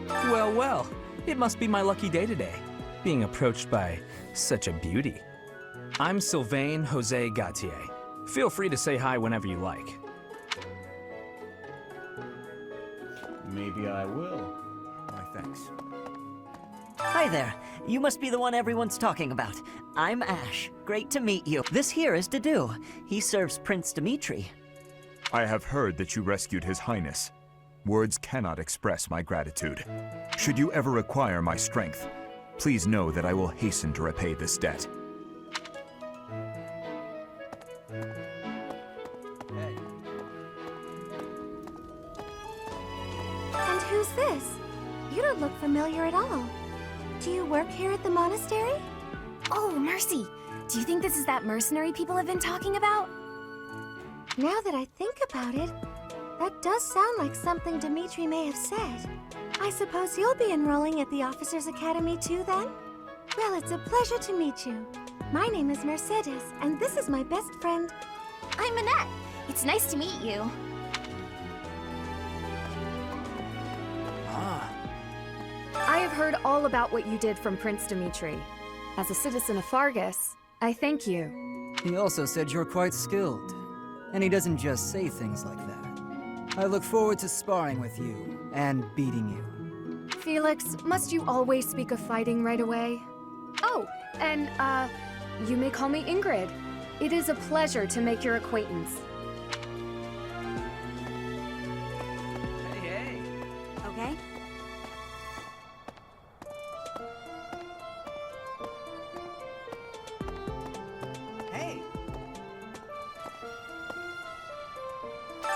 Well, well, it must be my lucky day today, being approached by such a beauty. I'm Sylvain Jose Gautier. Feel free to say hi whenever you like. Maybe I will. Why, thanks. Hi there. You must be the one everyone's talking about. I'm Ash. Great to meet you. This here is Dedu. He serves Prince Dimitri. I have heard that you rescued His Highness. Words cannot express my gratitude. Should you ever require my strength, please know that I will hasten to repay this debt. And who's this? You don't look familiar at all. Do you work here at the monastery? Oh, mercy! Do you think this is that mercenary people have been talking about? Now that I think about it, that does sound like something Dimitri may have said. I suppose you'll be enrolling at the Officers' Academy too, then? Well, it's a pleasure to meet you. My name is Mercedes, and this is my best friend. I'm Annette. It's nice to meet you. I have heard all about what you did from Prince Dimitri. As a citizen of Fargus, I thank you. He also said you're quite skilled, and he doesn't just say things like that. I look forward to sparring with you and beating you. Felix, must you always speak of fighting right away? Oh, and, you may call me Ingrid. It is a pleasure to make your acquaintance. Hey. Okay?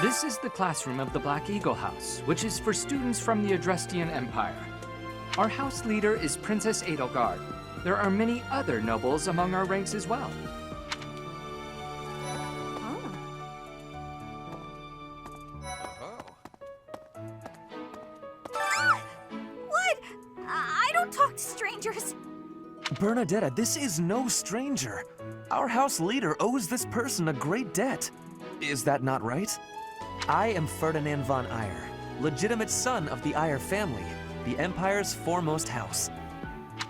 This is the classroom of the Black Eagle House, which is for students from the Adrestian Empire. Our house leader is Princess Edelgard. There are many other nobles among our ranks as well. What? I don't talk to strangers. Bernadetta, this is no stranger. Our house leader owes this person a great debt. Is that not right? I am Ferdinand von Eyre, legitimate son of the Eyre family, the Empire's foremost house.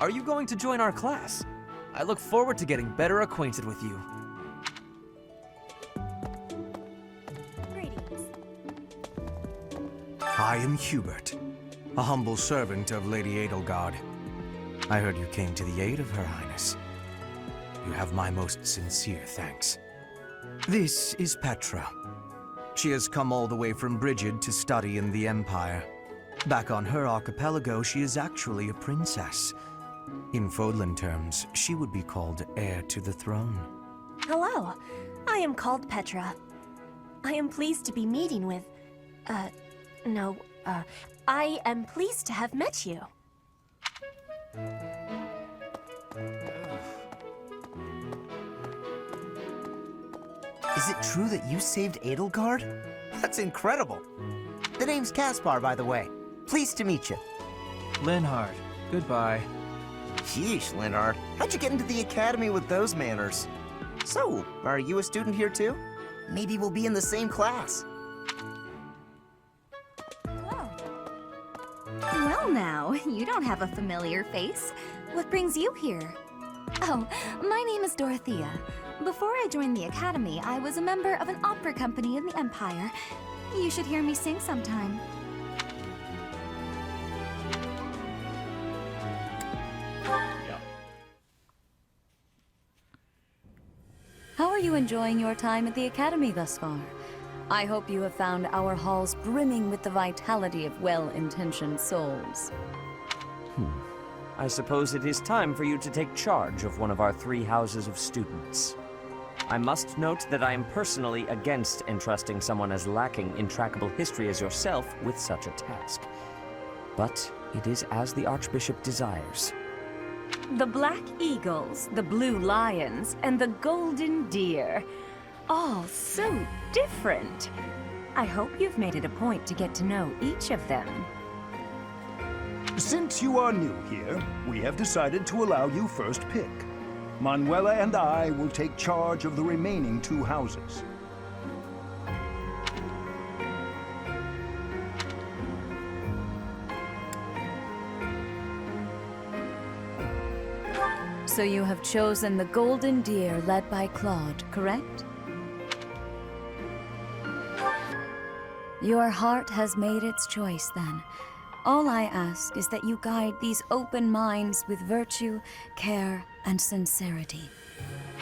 Are you going to join our class? I look forward to getting better acquainted with you. I am Hubert, a humble servant of Lady Edelgard. I heard you came to the aid of Her Highness. You have my most sincere thanks. This is Petra. She has come all the way from Brigid to study in the Empire. Back on her archipelago, she is actually a princess. In Fodlan terms, she would be called heir to the throne. Hello, I am called Petra. I am pleased to be meeting with... I am pleased to have met you. Is it true that you saved Edelgard? That's incredible. The name's Caspar, by the way. Pleased to meet you. Linhard, goodbye. Sheesh, Linhard. How'd you get into the academy with those manners? So, are you a student here too? Maybe we'll be in the same class. Well now, you don't have a familiar face. What brings you here? Oh, my name is Dorothea. Before I joined the Academy, I was a member of an opera company in the Empire. You should hear me sing sometime. How are you enjoying your time at the Academy thus far? I hope you have found our halls brimming with the vitality of well-intentioned souls. I suppose it is time for you to take charge of one of our 3 houses of students. I must note that I am personally against entrusting someone as lacking in trackable history as yourself with such a task. But it is as the Archbishop desires. The Black Eagles, the Blue Lions, and the Golden Deer. All so different. I hope you've made it a point to get to know each of them. Since you are new here, we have decided to allow you first pick. Manuela and I will take charge of the remaining 2 houses. So you have chosen the Golden Deer led by Claude, correct? Your heart has made its choice, then. All I ask is that you guide these open minds with virtue, care, and sincerity.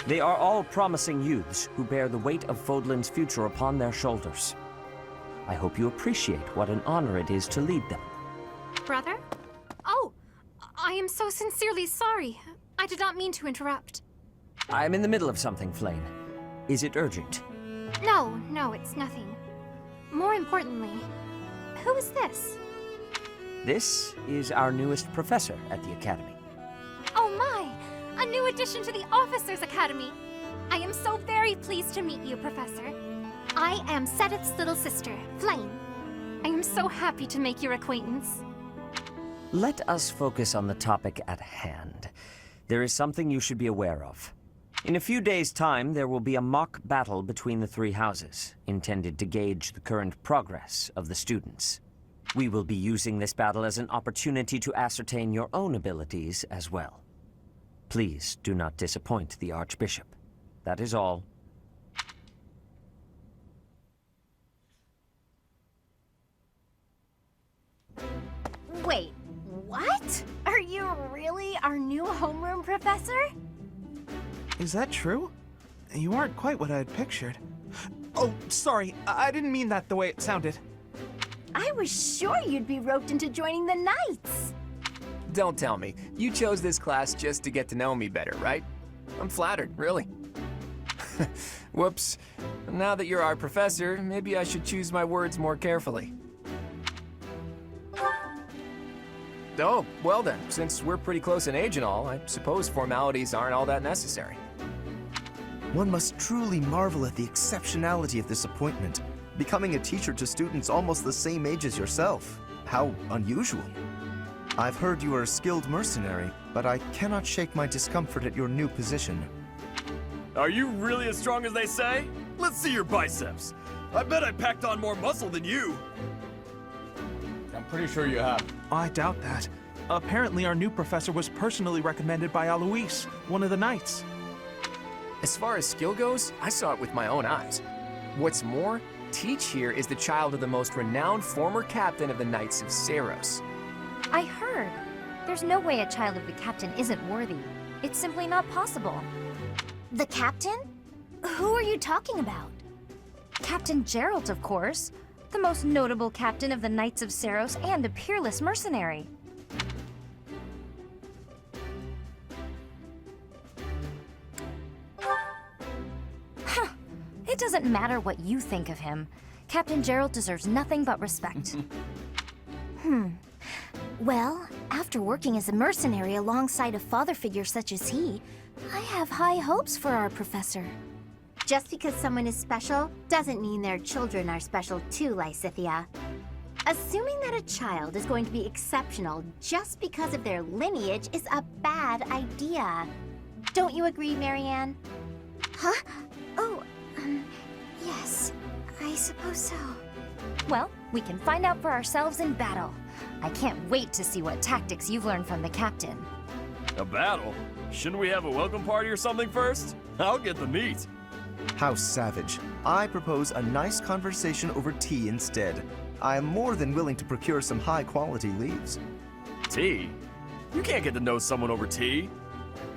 They are all promising youths who bear the weight of Fodlan's future upon their shoulders. I hope you appreciate what an honor it is to lead them. Brother? Oh, I am so sincerely sorry. I did not mean to interrupt. I am in the middle of something, Flame. Is it urgent? No, it's nothing. More importantly, who is this? This is our newest professor at the Academy. Oh my! A new addition to the Officers' Academy! I am so very pleased to meet you, Professor. I am Sedith's little sister, Flame. I am so happy to make your acquaintance. Let us focus on the topic at hand. There is something you should be aware of. In a few days' time, there will be a mock battle between the 3 houses, intended to gauge the current progress of the students. We will be using this battle as an opportunity to ascertain your own abilities as well. Please do not disappoint the Archbishop. That is all. Wait, what? Are you really our new homeroom professor? Is that true? You aren't quite what I had pictured. Oh, sorry. I didn't mean that the way it sounded. I was sure you'd be roped into joining the Knights. Don't tell me. You chose this class just to get to know me better, right? I'm flattered, really. Whoops. Now that you're our professor, maybe I should choose my words more carefully. Oh, well then, since we're pretty close in age and all, I suppose formalities aren't all that necessary. One must truly marvel at the exceptionality of this appointment. Becoming a teacher to students almost the same age as yourself. How unusual. I've heard you are a skilled mercenary, but I cannot shake my discomfort at your new position. Are you really as strong as they say? Let's see your biceps. I bet I packed on more muscle than you. I'm pretty sure you have. I doubt that. Apparently our new professor was personally recommended by Alois, one of the Knights. As far as skill goes, I saw it with my own eyes. What's more, Teach here is the child of the most renowned former captain of the Knights of Seiros. I heard. There's no way a child of the captain isn't worthy. It's simply not possible. The captain? Who are you talking about? Captain Geralt, of course. The most notable captain of the Knights of Seiros and a peerless mercenary. Huh. It doesn't matter what you think of him. Captain Geralt deserves nothing but respect. Well, after working as a mercenary alongside a father figure such as he, I have high hopes for our professor. Just because someone is special doesn't mean their children are special too, Lysithia. Assuming that a child is going to be exceptional just because of their lineage is a bad idea. Don't you agree, Marianne? Huh? Oh, yes, I suppose so. Well, we can find out for ourselves in battle. I can't wait to see what tactics you've learned from the captain. A battle? Shouldn't we have a welcome party or something first? I'll get the meat. How savage. I propose a nice conversation over tea instead. I am more than willing to procure some high-quality leaves. Tea? You can't get to know someone over tea.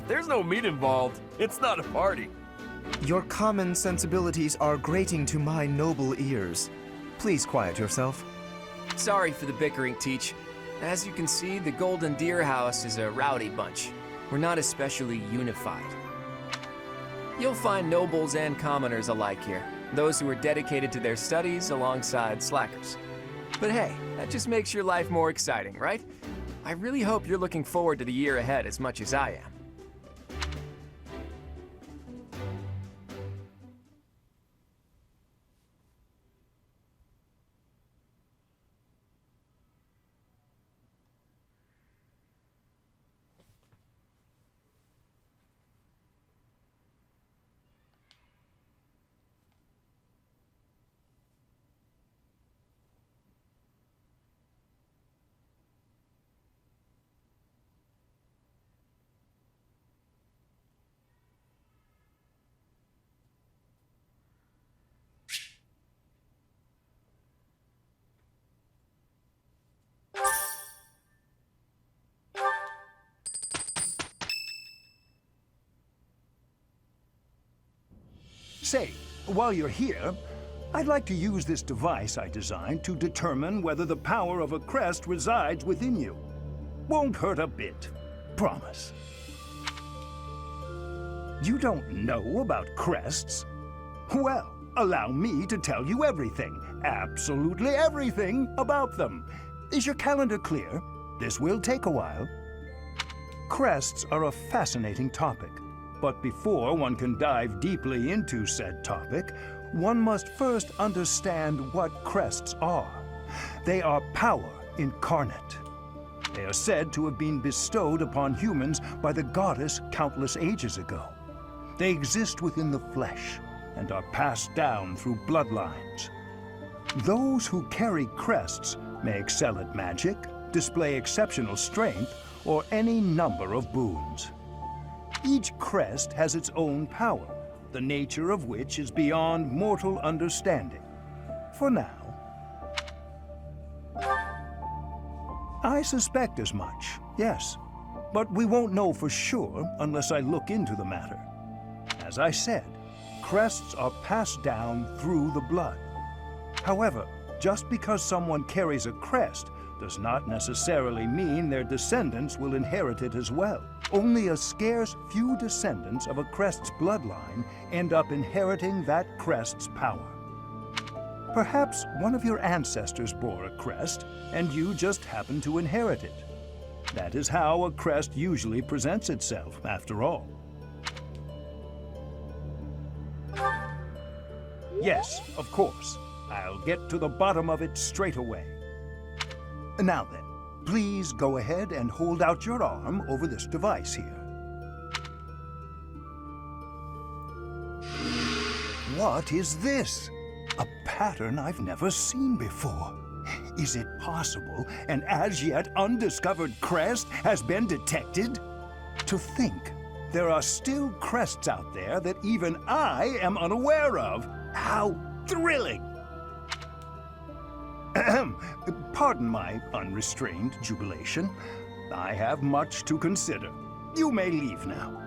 If there's no meat involved, it's not a party. Your common sensibilities are grating to my noble ears. Please quiet yourself. Sorry for the bickering, Teach. As you can see, the Golden Deer House is a rowdy bunch. We're not especially unified. You'll find nobles and commoners alike here, those who are dedicated to their studies alongside slackers. But hey, that just makes your life more exciting, right? I really hope you're looking forward to the year ahead as much as I am. Say, while you're here, I'd like to use this device I designed to determine whether the power of a crest resides within you. Won't hurt a bit. Promise. You don't know about crests? Well, allow me to tell you everything, absolutely everything about them. Is your calendar clear? This will take a while. Crests are a fascinating topic. But before one can dive deeply into said topic, one must first understand what crests are. They are power incarnate. They are said to have been bestowed upon humans by the goddess countless ages ago. They exist within the flesh and are passed down through bloodlines. Those who carry crests may excel at magic, display exceptional strength, or any number of boons. Each crest has its own power, the nature of which is beyond mortal understanding. For now. I suspect as much, yes. But we won't know for sure unless I look into the matter. As I said, crests are passed down through the blood. However, just because someone carries a crest does not necessarily mean their descendants will inherit it as well. Only a scarce few descendants of a crest's bloodline end up inheriting that crest's power. Perhaps one of your ancestors bore a crest, and you just happen to inherit it. That is how a crest usually presents itself, after all. Yes, of course. I'll get to the bottom of it straight away. Now then, please go ahead and hold out your arm over this device here. What is this? A pattern I've never seen before. Is it possible an as yet undiscovered crest has been detected? To think, there are still crests out there that even I am unaware of. How thrilling! Pardon my unrestrained jubilation. I have much to consider. You may leave now.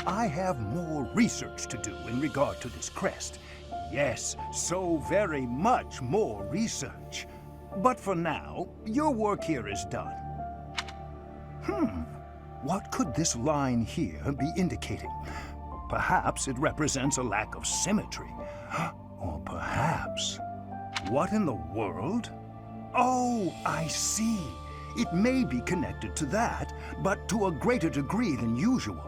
I have more research to do in regard to this crest. Yes, so very much more research. But for now, your work here is done. What could this line here be indicating? Perhaps it represents a lack of symmetry. Or perhaps... What in the world? Oh, I see. It may be connected to that, but to a greater degree than usual.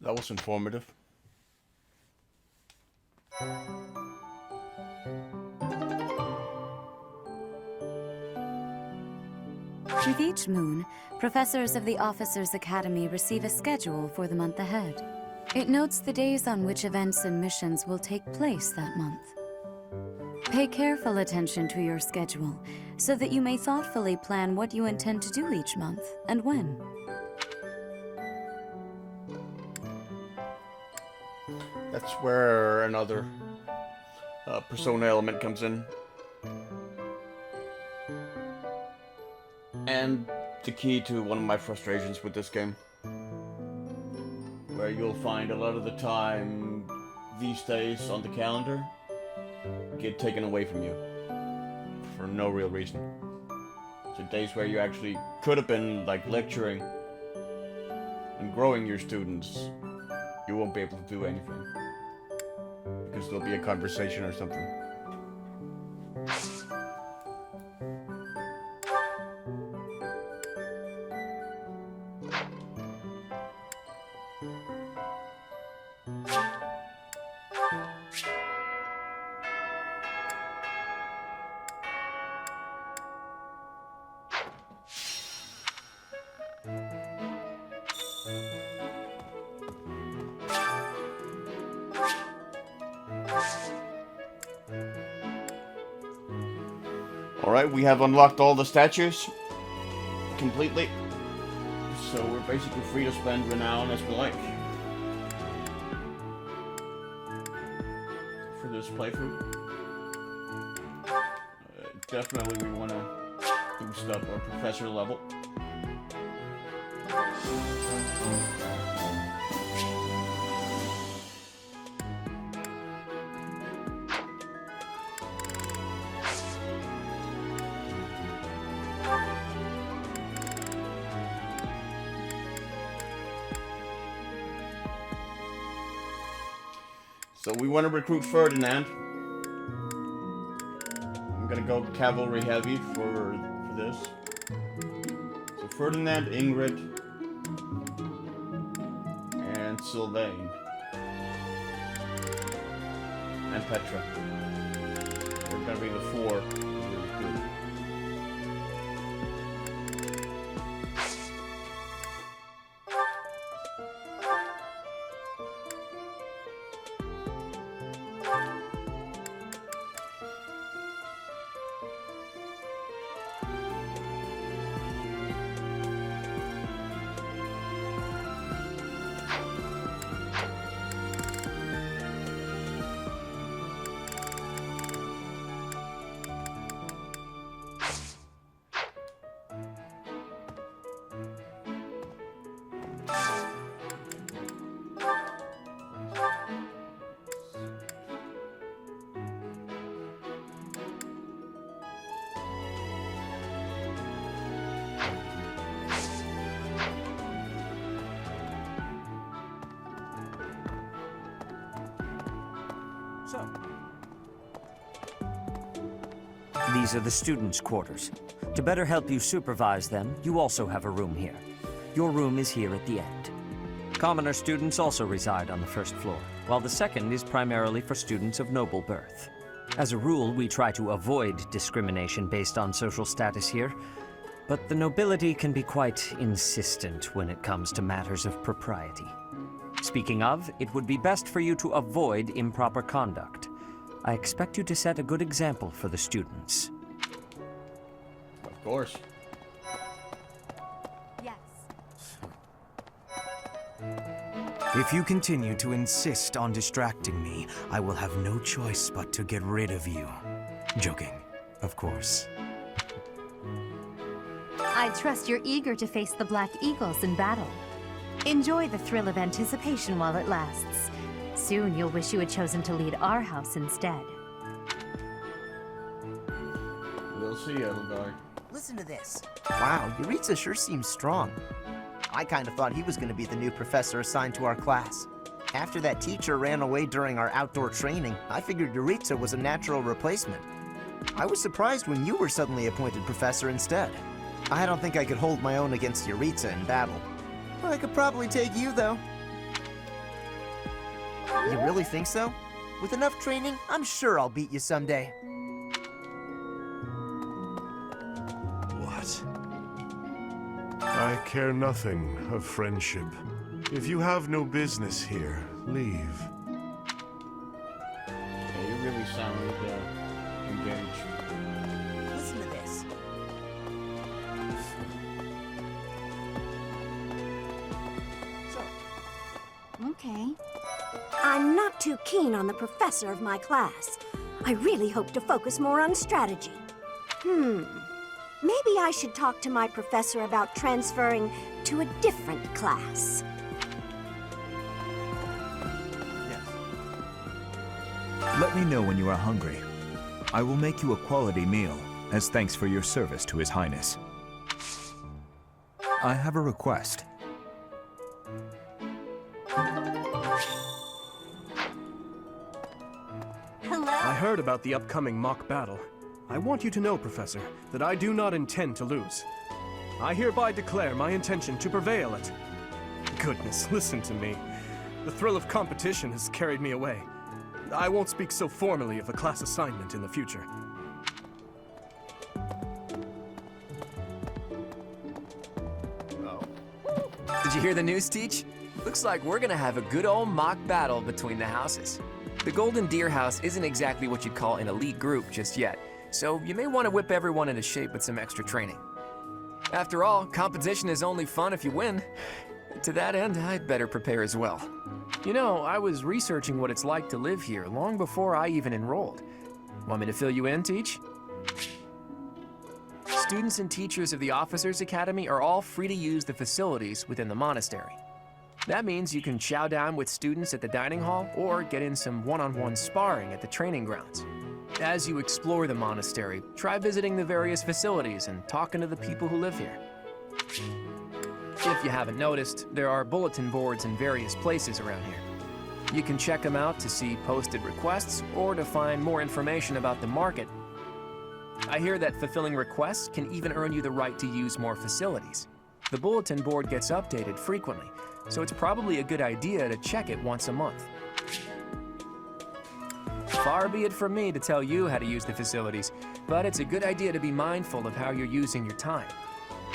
That was informative. With each moon, professors of the Officers' Academy receive a schedule for the month ahead. It notes the days on which events and missions will take place that month. Pay careful attention to your schedule, so that you may thoughtfully plan what you intend to do each month, and when. That's where another persona element comes in. And the key to one of my frustrations with this game. Where you'll find a lot of the time these days on the calendar get taken away from you for no real reason. So days where you actually could have been like lecturing and growing your students, you won't be able to do anything because there'll be a conversation or something. Alright, we have unlocked all the statues completely, so we're basically free to spend renown as we like for this playthrough. Definitely we want to boost up our professor level. So we want to recruit Ferdinand. I'm gonna go cavalry heavy for this. So Ferdinand, Ingrid, and Sylvain, and Petra. They're gonna be the 4 we recruit. These are the students' quarters. To better help you supervise them, you also have a room here. Your room is here at the end. Commoner students also reside on the first floor, while the second is primarily for students of noble birth. As a rule, we try to avoid discrimination based on social status here, but the nobility can be quite insistent when it comes to matters of propriety. Speaking of, it would be best for you to avoid improper conduct. I expect you to set a good example for the students. Of course. Yes. If you continue to insist on distracting me, I will have no choice but to get rid of you. Joking, of course. I trust you're eager to face the Black Eagles in battle. Enjoy the thrill of anticipation while it lasts. Soon you'll wish you had chosen to lead our house instead. We'll see, Edelgard. Listen to this. Wow, Yuritsa sure seems strong. I kind of thought he was going to be the new professor assigned to our class. After that teacher ran away during our outdoor training, I figured Yuritsa was a natural replacement. I was surprised when you were suddenly appointed professor instead. I don't think I could hold my own against Yuritsa in battle. I could probably take you, though. You really think so? With enough training, I'm sure I'll beat you someday. What? I care nothing of friendship. If you have no business here, leave. Yeah, you really sound I'm not too keen on the professor of my class. I really hope to focus more on strategy. Maybe I should talk to my professor about transferring to a different class. Let me know when you are hungry. I will make you a quality meal, as thanks for your service to His Highness. I have a request. Hello? I heard about the upcoming mock battle. I want you to know, Professor, that I do not intend to lose. I hereby declare my intention to prevail at... Goodness, listen to me. The thrill of competition has carried me away. I won't speak so formally of a class assignment in the future. Did you hear the news, Teach? Looks like we're gonna have a good old mock battle between the houses. The Golden Deer House isn't exactly what you'd call an elite group just yet, so you may want to whip everyone into shape with some extra training. After all, competition is only fun if you win. To that end, I'd better prepare as well. You know, I was researching what it's like to live here long before I even enrolled. Want me to fill you in, Teach? Students and teachers of the Officers Academy are all free to use the facilities within the monastery. That means you can chow down with students at the dining hall or get in some one-on-one sparring at the training grounds. As you explore the monastery, try visiting the various facilities and talking to the people who live here. If you haven't noticed, there are bulletin boards in various places around here. You can check them out to see posted requests or to find more information about the market. I hear that fulfilling requests can even earn you the right to use more facilities. The bulletin board gets updated frequently, so it's probably a good idea to check it once a month. Far be it from me to tell you how to use the facilities, but it's a good idea to be mindful of how you're using your time.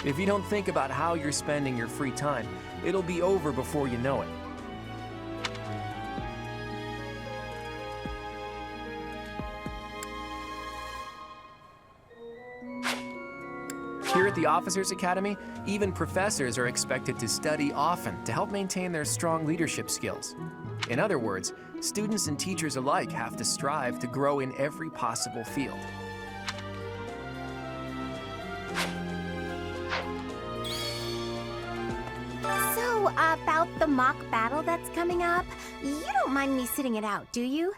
If you don't think about how you're spending your free time, it'll be over before you know it. Here at the Officers Academy, even professors are expected to study often to help maintain their strong leadership skills. In other words, students and teachers alike have to strive to grow in every possible field. So, about the mock battle that's coming up, you don't mind me sitting it out, do you?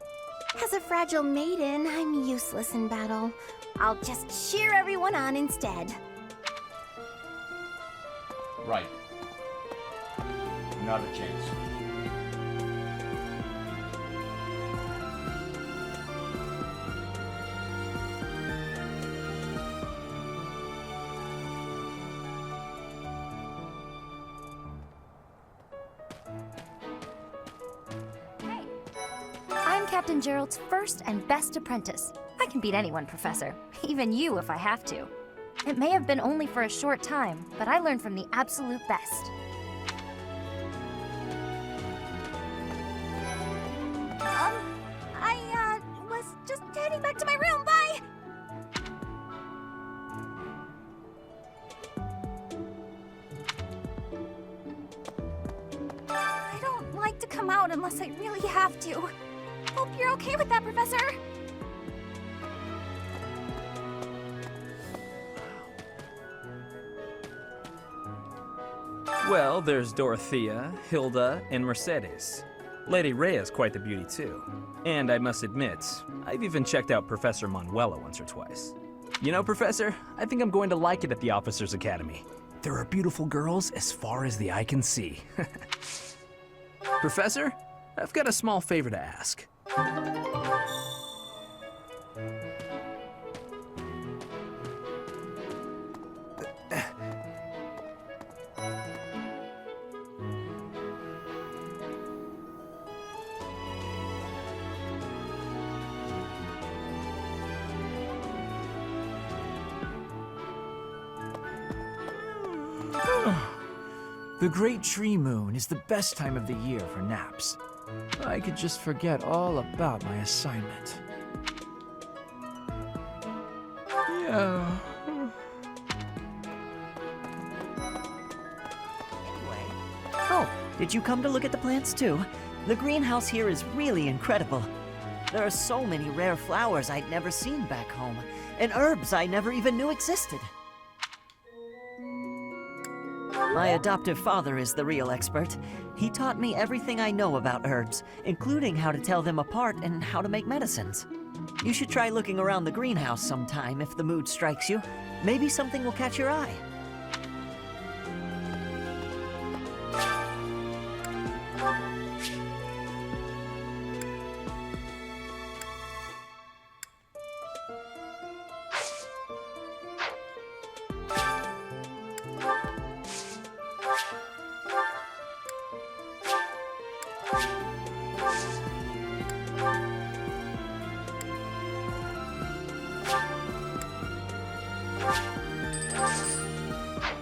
As a fragile maiden, I'm useless in battle. I'll just cheer everyone on instead. Right. Not a chance. I'm Captain Gerald's first and best apprentice. I can beat anyone, Professor. Even you if I have to. It may have been only for a short time, but I learned from the absolute best. I was just heading back to my room, bye! I don't like to come out unless I really have to. Hope you're okay with that, Professor. Well, there's Dorothea, Hilda, and Mercedes. Lady Rhea's quite the beauty too. And I must admit, I've even checked out Professor Manuela once or twice. You know, Professor, I think I'm going to like it at the Officers Academy. There are beautiful girls as far as the eye can see. Professor, I've got a small favor to ask. The Great Tree Moon is the best time of the year for naps. I could just forget all about my assignment. Yeah. Oh, did you come to look at the plants too? The greenhouse here is really incredible. There are so many rare flowers I'd never seen back home, and herbs I never even knew existed. My adoptive father is the real expert. He taught me everything I know about herbs, including how to tell them apart and how to make medicines. You should try looking around the greenhouse sometime if the mood strikes you. Maybe something will catch your eye.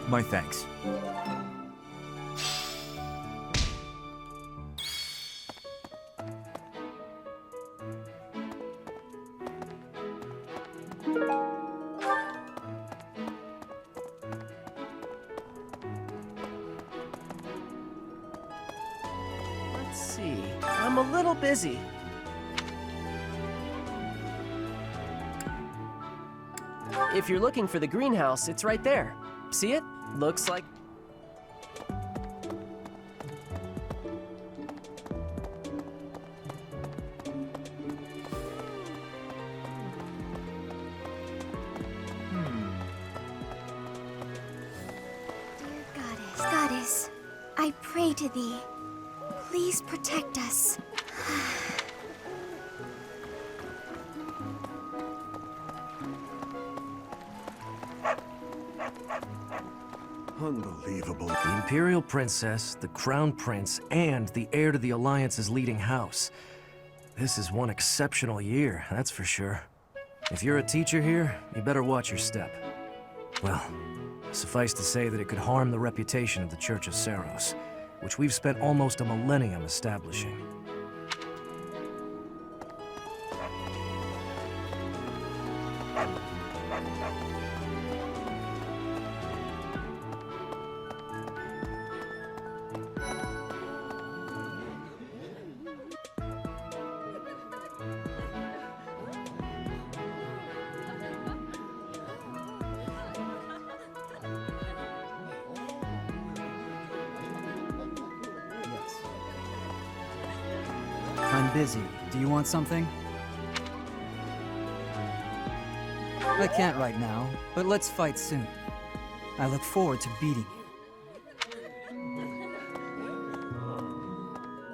My thanks. Let's see. I'm a little busy. If you're looking for the greenhouse, it's right there. See it? Looks like... Goddess, I pray to thee. Please protect us. Unbelievable. The Imperial Princess, the Crown Prince, and the heir to the Alliance's leading house. This is one exceptional year, that's for sure. If you're a teacher here, you better watch your step. Well, suffice to say that it could harm the reputation of the Church of Saros, which we've spent almost a millennium establishing. I'm busy. Do you want something? I can't right now, but let's fight soon. I look forward to beating you.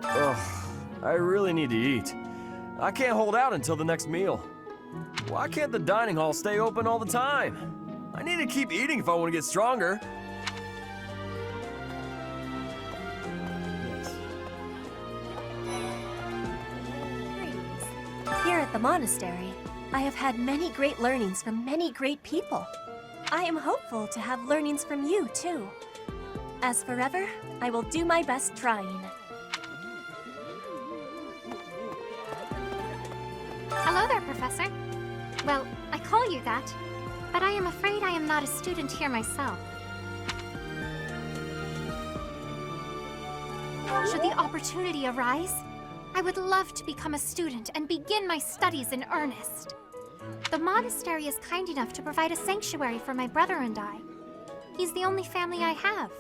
Ugh, I really need to eat. I can't hold out until the next meal. Why can't the dining hall stay open all the time? I need to keep eating if I want to get stronger. Here at the monastery, I have had many great learnings from many great people. I am hopeful to have learnings from you, too. As forever, I will do my best trying. Hello there, Professor. Well, I call you that, but I am afraid I am not a student here myself. Should the opportunity arise, I would love to become a student and begin my studies in earnest. The monastery is kind enough to provide a sanctuary for my brother and I. He's the only family I have.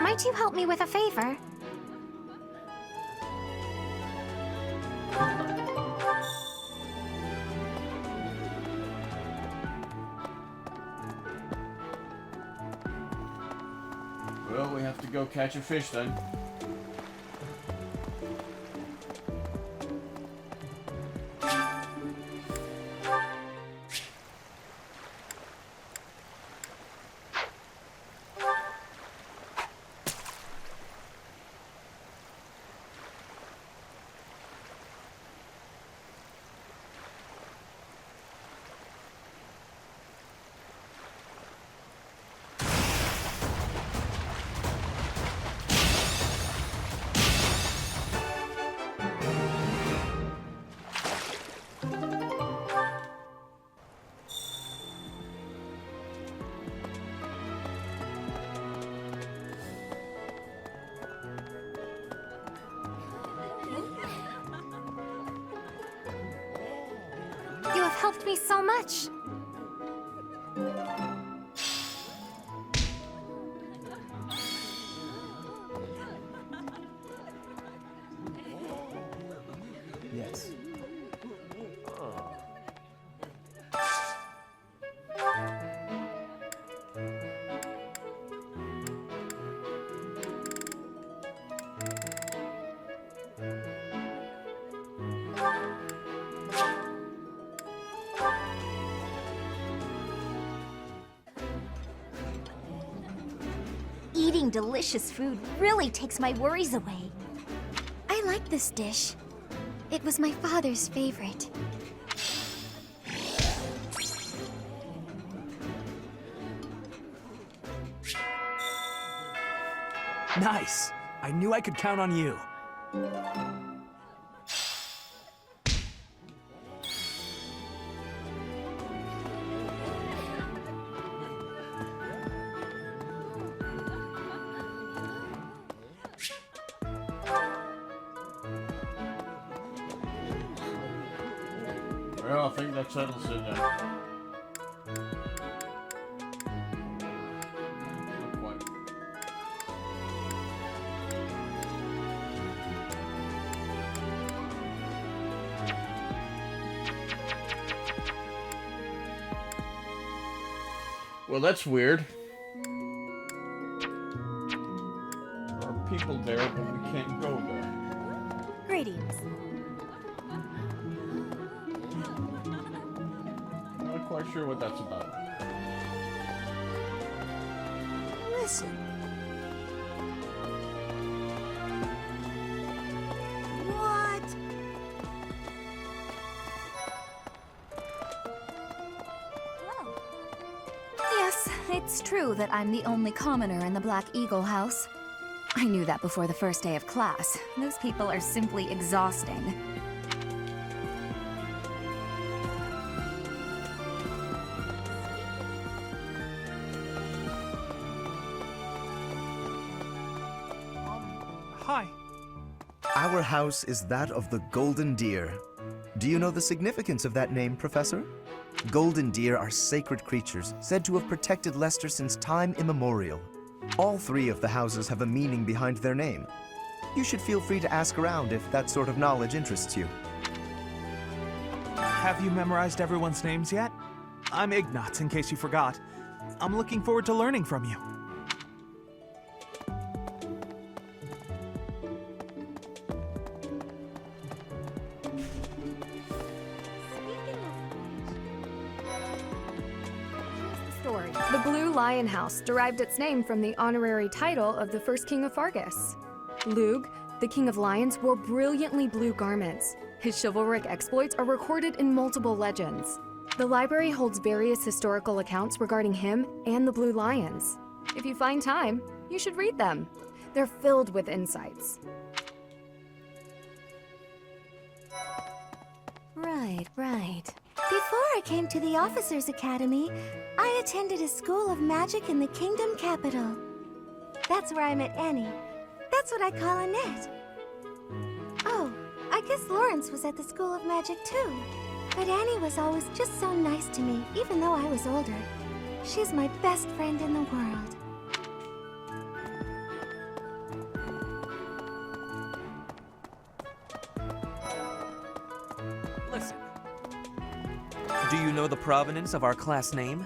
Might you help me with a favor? Well, we have to go catch a fish then. helped me so much. Yes. Eating delicious food really takes my worries away. I like this dish. It was my father's favorite. Nice! I knew I could count on you. Well, I think that settles it then. Not quite. Well, that's weird. There are people there, but we can't go there. Greetings. Not quite sure what that's about. Listen. What? Yes, it's true that I'm the only commoner in the Black Eagle house. I knew that before the first day of class. Those people are simply exhausting. Hi. Our house is that of the Golden Deer. Do you know the significance of that name, Professor? Golden deer are sacred creatures, said to have protected Leicester since time immemorial. All three of the houses have a meaning behind their name. You should feel free to ask around if that sort of knowledge interests you. Have you memorized everyone's names yet? I'm Ignatz, in case you forgot. I'm looking forward to learning from you. Story. The Blue Lion House derived its name from the honorary title of the first king of Fargus. Lugh, the king of lions, wore brilliantly blue garments. His chivalric exploits are recorded in multiple legends. The library holds various historical accounts regarding him and the Blue Lions. If you find time, you should read them. They're filled with insights. Right. Before I came to the Officers' Academy, I attended a school of magic in the Kingdom capital. That's where I met Annie. That's what I call Annette. Oh, I guess Lawrence was at the School of Magic too. But Annie was always just so nice to me, even though I was older. She's my best friend in the world. Listen. Do you know the provenance of our class name?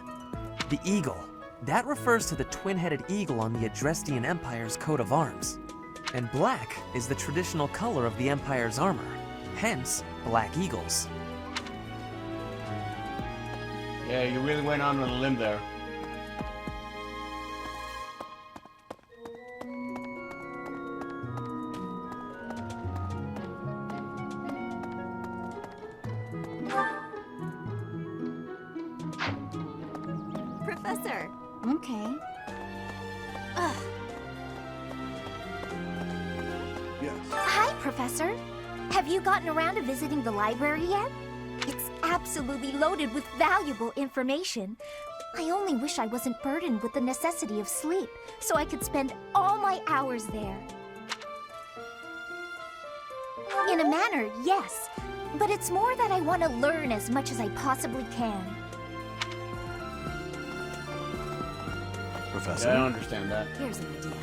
The eagle. That refers to the twin-headed eagle on the Adrestian Empire's coat of arms. And black is the traditional color of the Empire's armor, hence black eagles. Yeah, you really went on a limb there. Professor. Okay. Hi, Professor. Have you gotten around to visiting the library yet? It's absolutely loaded with valuable information. I only wish I wasn't burdened with the necessity of sleep, so I could spend all my hours there. In a manner, yes. but it's more that I want to learn as much as I possibly can. Professor? Yeah, I understand that. Here's an idea.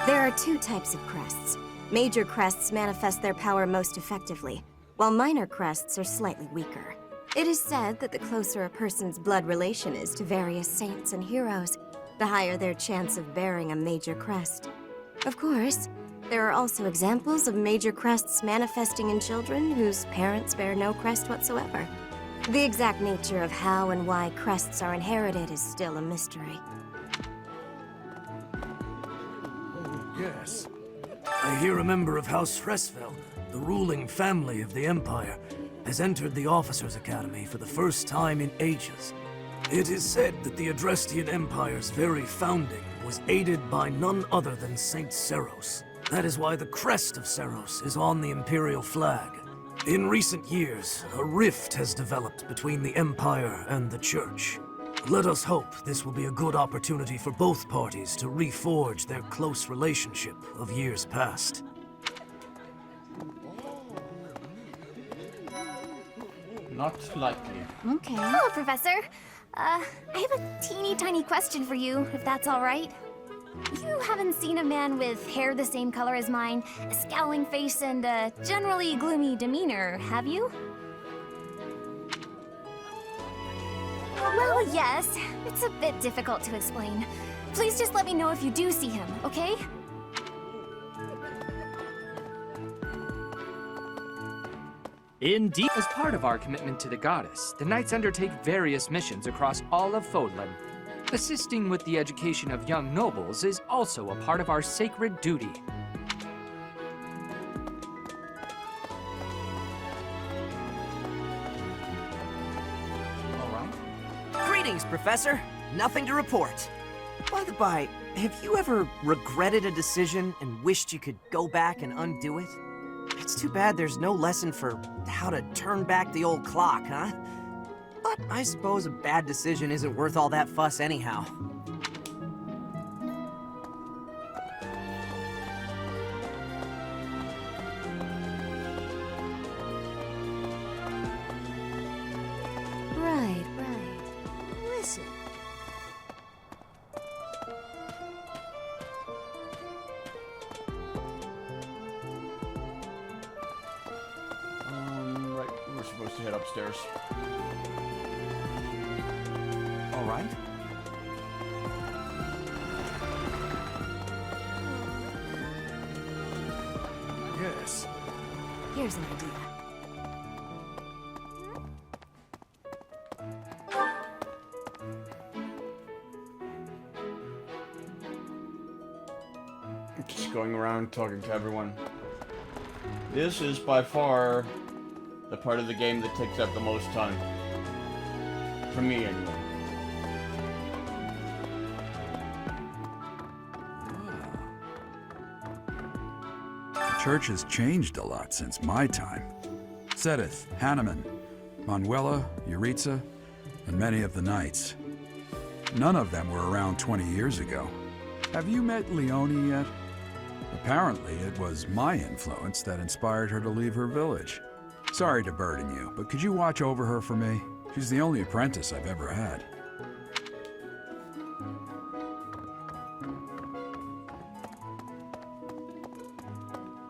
There are two types of crests. Major crests manifest their power most effectively, while minor crests are slightly weaker. It is said that the closer a person's blood relation is to various saints and heroes, the higher their chance of bearing a major crest. Of course, there are also examples of major crests manifesting in children whose parents bear no crest whatsoever. The exact nature of how and why crests are inherited is still a mystery. Yes. I hear a member of House Fresfel, the ruling family of the Empire, has entered the Officers' Academy for the first time in ages. It is said that the Adrestian Empire's very founding was aided by none other than Saint Seros. That is why the crest of Seros is on the Imperial flag. In recent years, a rift has developed between the Empire and the Church. Let us hope this will be a good opportunity for both parties to reforge their close relationship of years past. Not likely. Okay. Hello, Professor. I have a teeny tiny question for you, if that's all right. You haven't seen a man with hair the same color as mine, a scowling face, and a generally gloomy demeanor, have you? Well, yes. It's a bit difficult to explain. Please just let me know if you do see him, okay? Indeed. As part of our commitment to the goddess, the Knights undertake various missions across all of Fodlan. Assisting with the education of young nobles is also a part of our sacred duty. All right. Greetings, Professor. Nothing to report. By the by, have you ever regretted a decision and wished you could go back and undo it? It's too bad there's no lesson for how to turn back the old clock, huh? But I suppose a bad decision isn't worth all that fuss anyhow. Right. Listen. Right, we're supposed to head upstairs. All right. Yes. Here's an idea. Just going around talking to everyone. This is by far the part of the game that takes up the most time. For me, anyway. The church has changed a lot since my time. Sedith, Hanneman, Manuela, Yuritsa, and many of the knights. None of them were around 20 years ago. Have you met Leonie yet? Apparently, it was my influence that inspired her to leave her village. Sorry to burden you, but could you watch over her for me? She's the only apprentice I've ever had.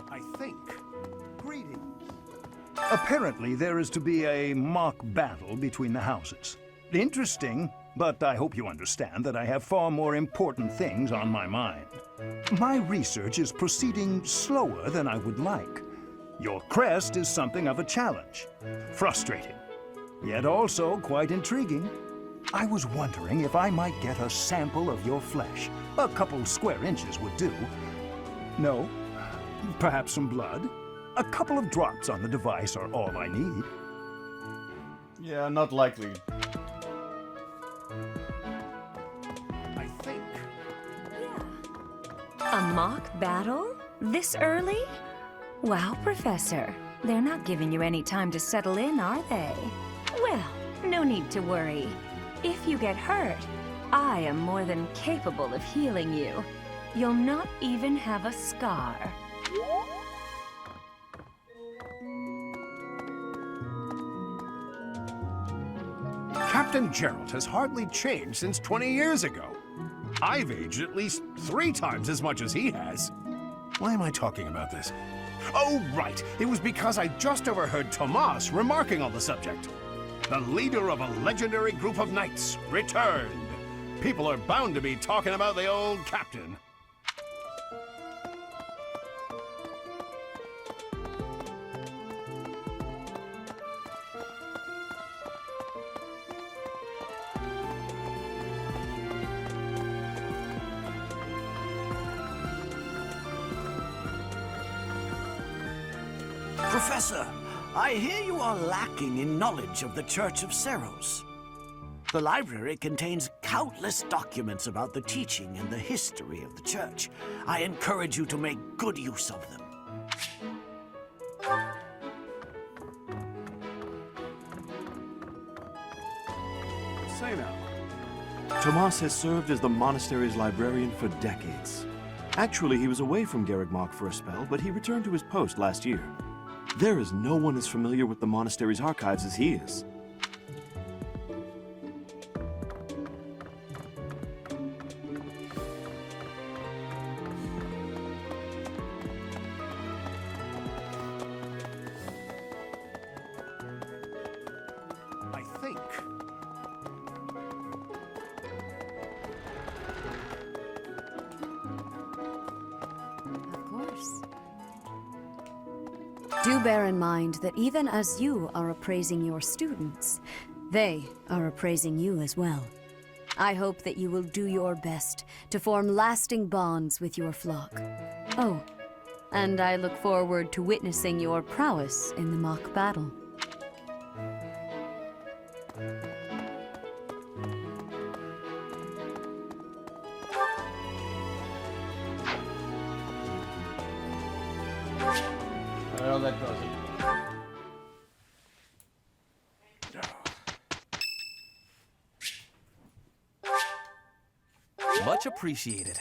I think. Greetings. Apparently, there is to be a mock battle between the houses. Interesting, but I hope you understand that I have far more important things on my mind. My research is proceeding slower than I would like. Your crest is something of a challenge. Frustrating, yet also quite intriguing. I was wondering if I might get a sample of your flesh. A couple square inches would do. No? Perhaps some blood? A couple of drops on the device are all I need. Yeah, not likely. I think. A mock battle? This early? Wow, Professor. They're not giving you any time to settle in, are they? Well, no need to worry. If you get hurt, I am more than capable of healing you. You'll not even have a scar. Captain Gerald has hardly changed since 20 years ago. I've aged at least 3 times as much as he has. Why am I talking about this? Oh, right. It was because I just overheard Tomas remarking on the subject. The leader of a legendary group of knights returned. People are bound to be talking about the old captain. Professor, I hear you are lacking in knowledge of the Church of Seros. The library contains countless documents about the teaching and the history of the Church. I encourage you to make good use of them. Say now. Tomas has served as the monastery's librarian for decades. Actually, he was away from Garrigmach for a spell, but he returned to his post last year. There is no one as familiar with the monastery's archives as he is. I think. Of course. Do bear in mind that even as you are appraising your students, they are appraising you as well. I hope that you will do your best to form lasting bonds with your flock. Oh, and I look forward to witnessing your prowess in the mock battle. Well, that does it. Much appreciated.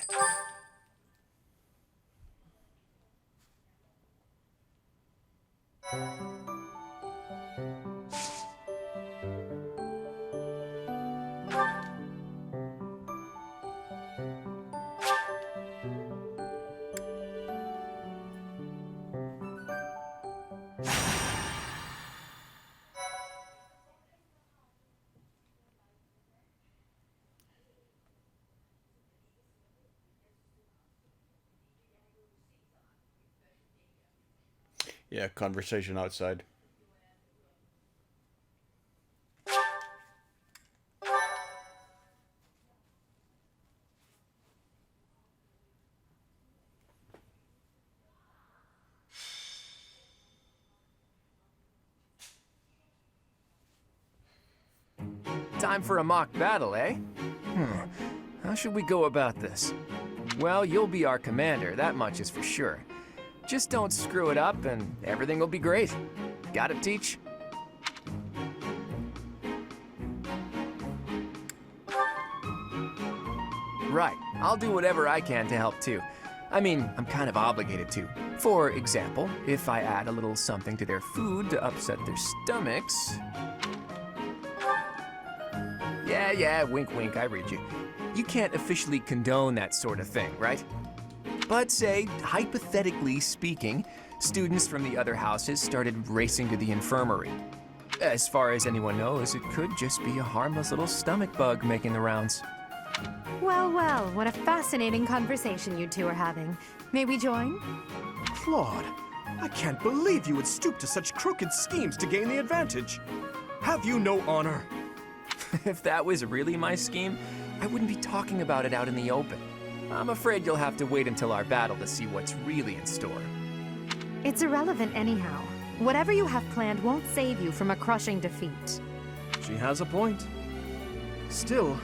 Yeah, conversation outside. Time for a mock battle, eh? How should we go about this? Well, you'll be our commander, that much is for sure. Just don't screw it up and everything will be great. Got it, Teach? Right, I'll do whatever I can to help too. I mean, I'm kind of obligated to. For example, if I add a little something to their food to upset their stomachs... Yeah, wink wink, I read you. You can't officially condone that sort of thing, right? But say, hypothetically speaking, students from the other houses started racing to the infirmary. As far as anyone knows, it could just be a harmless little stomach bug making the rounds. Well, well, what a fascinating conversation you two are having. May we join? Claude, I can't believe you would stoop to such crooked schemes to gain the advantage. Have you no honor? If that was really my scheme, I wouldn't be talking about it out in the open. I'm afraid you'll have to wait until our battle to see what's really in store. It's irrelevant anyhow. Whatever you have planned won't save you from a crushing defeat. She has a point. Still,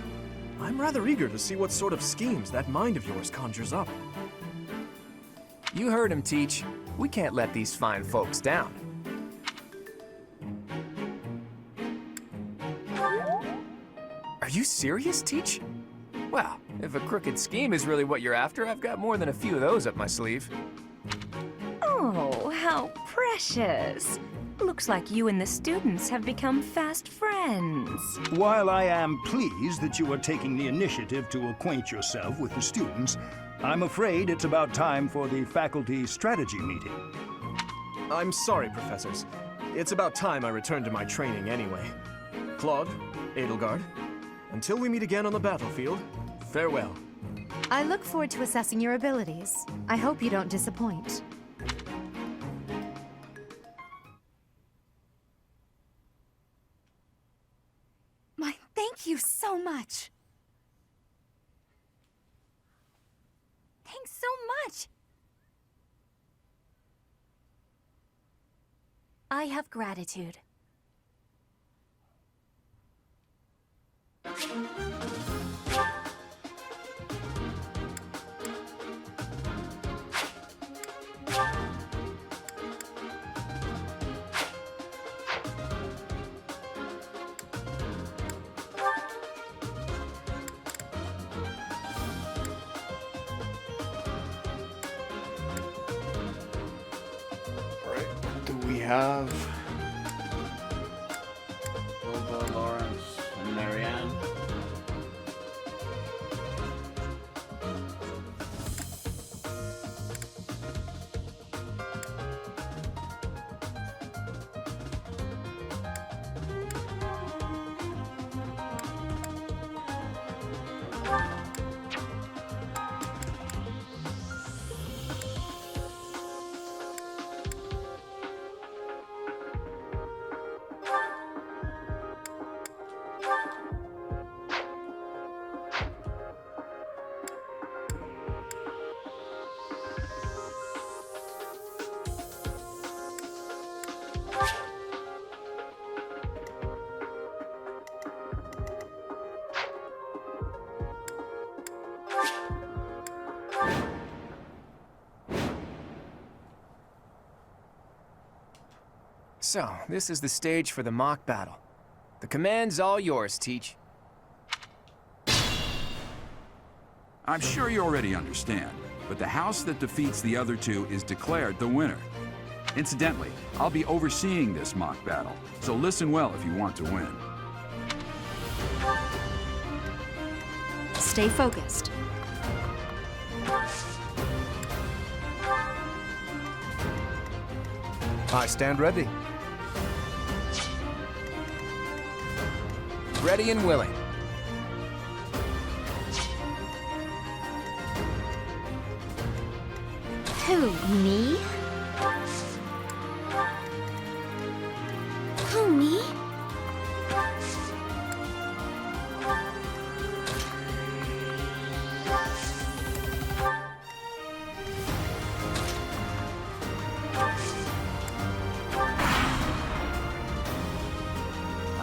I'm rather eager to see what sort of schemes that mind of yours conjures up. You heard him, Teach. We can't let these fine folks down. Are you serious, Teach? Well, if a crooked scheme is really what you're after, I've got more than a few of those up my sleeve. Oh, how precious. Looks like you and the students have become fast friends. While I am pleased that you are taking the initiative to acquaint yourself with the students, I'm afraid it's about time for the faculty strategy meeting. I'm sorry, professors. It's about time I returned to my training anyway. Claude, Edelgard, until we meet again on the battlefield, farewell. I look forward to assessing your abilities. I hope you don't disappoint. Thank you so much. Thanks so much. I have gratitude. Do we have Hilda, Lawrence, and Marianne? So, this is the stage for the mock battle. The command's all yours, Teach. I'm sure you already understand, but the house that defeats the other two is declared the winner. Incidentally, I'll be overseeing this mock battle, so listen well if you want to win. Stay focused. I stand ready. Ready and willing. Who, me? Who, me?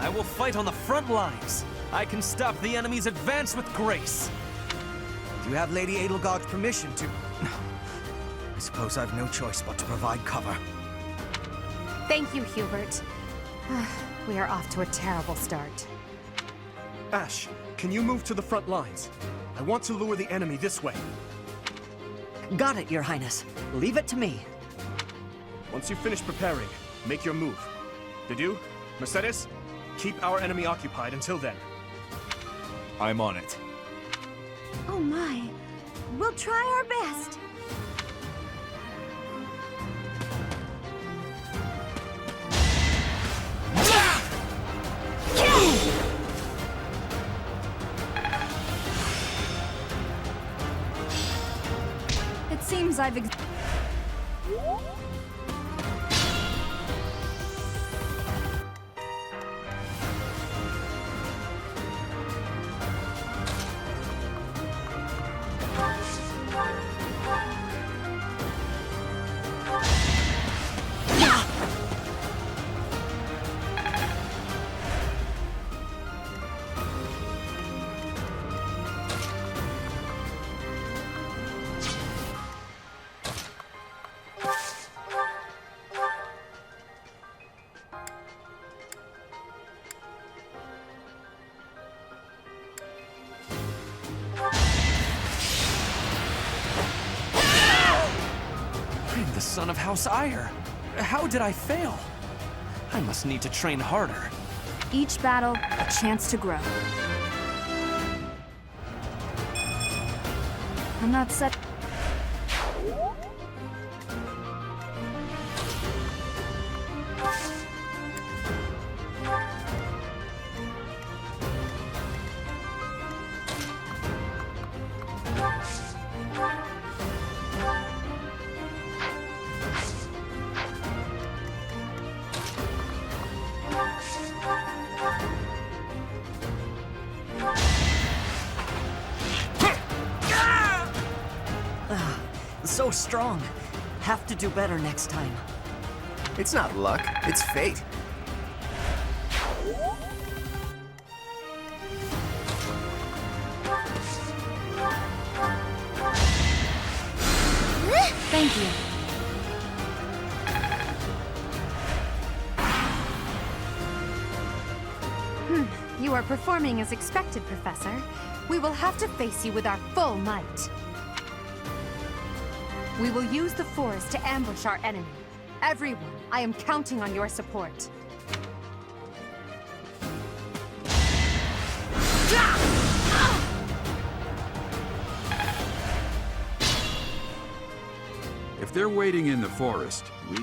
I will fight on the front lines. I can stop the enemy's advance with grace. Do you have Lady Edelgard's permission to... I suppose I've no choice but to provide cover. Thank you, Hubert. We are off to a terrible start. Ash, can you move to the front lines? I want to lure the enemy this way. Got it, Your Highness. Leave it to me. Once you finish preparing, make your move. Did you? Mercedes? Keep our enemy occupied until then. I'm on it. Oh my. We'll try our best. It seems I've I'm the son of House Ire. How did I fail? I must need to train harder. Each battle, a chance to grow. I'm not set. So strong. Have to do better next time. It's not luck, it's fate. Thank you. You are performing as expected, Professor. We will have to face you with our full might. We will use the forest to ambush our enemy. Everyone, I am counting on your support. If they're waiting in the forest, we...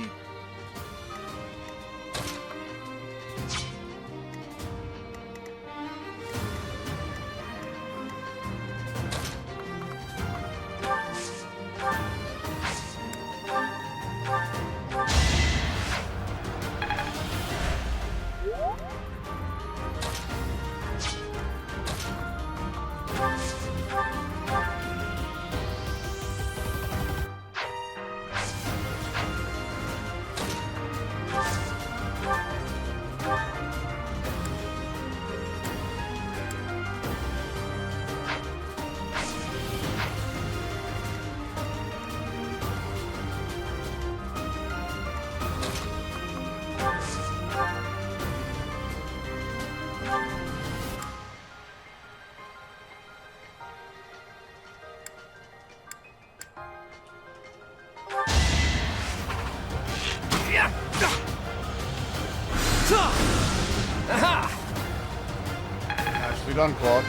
Nicely done, Claude.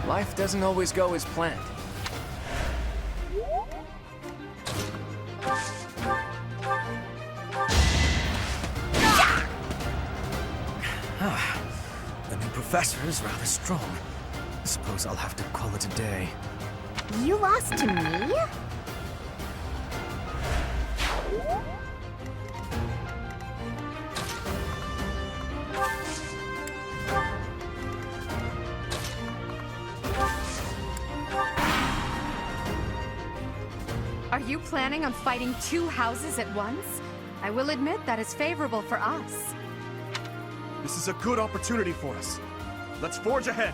Life doesn't always go as planned. The new professor is rather strong. I suppose I'll have to call it a day. You lost to me? Are you planning on fighting two houses at once? I will admit that is favorable for us. This is a good opportunity for us. Let's forge ahead.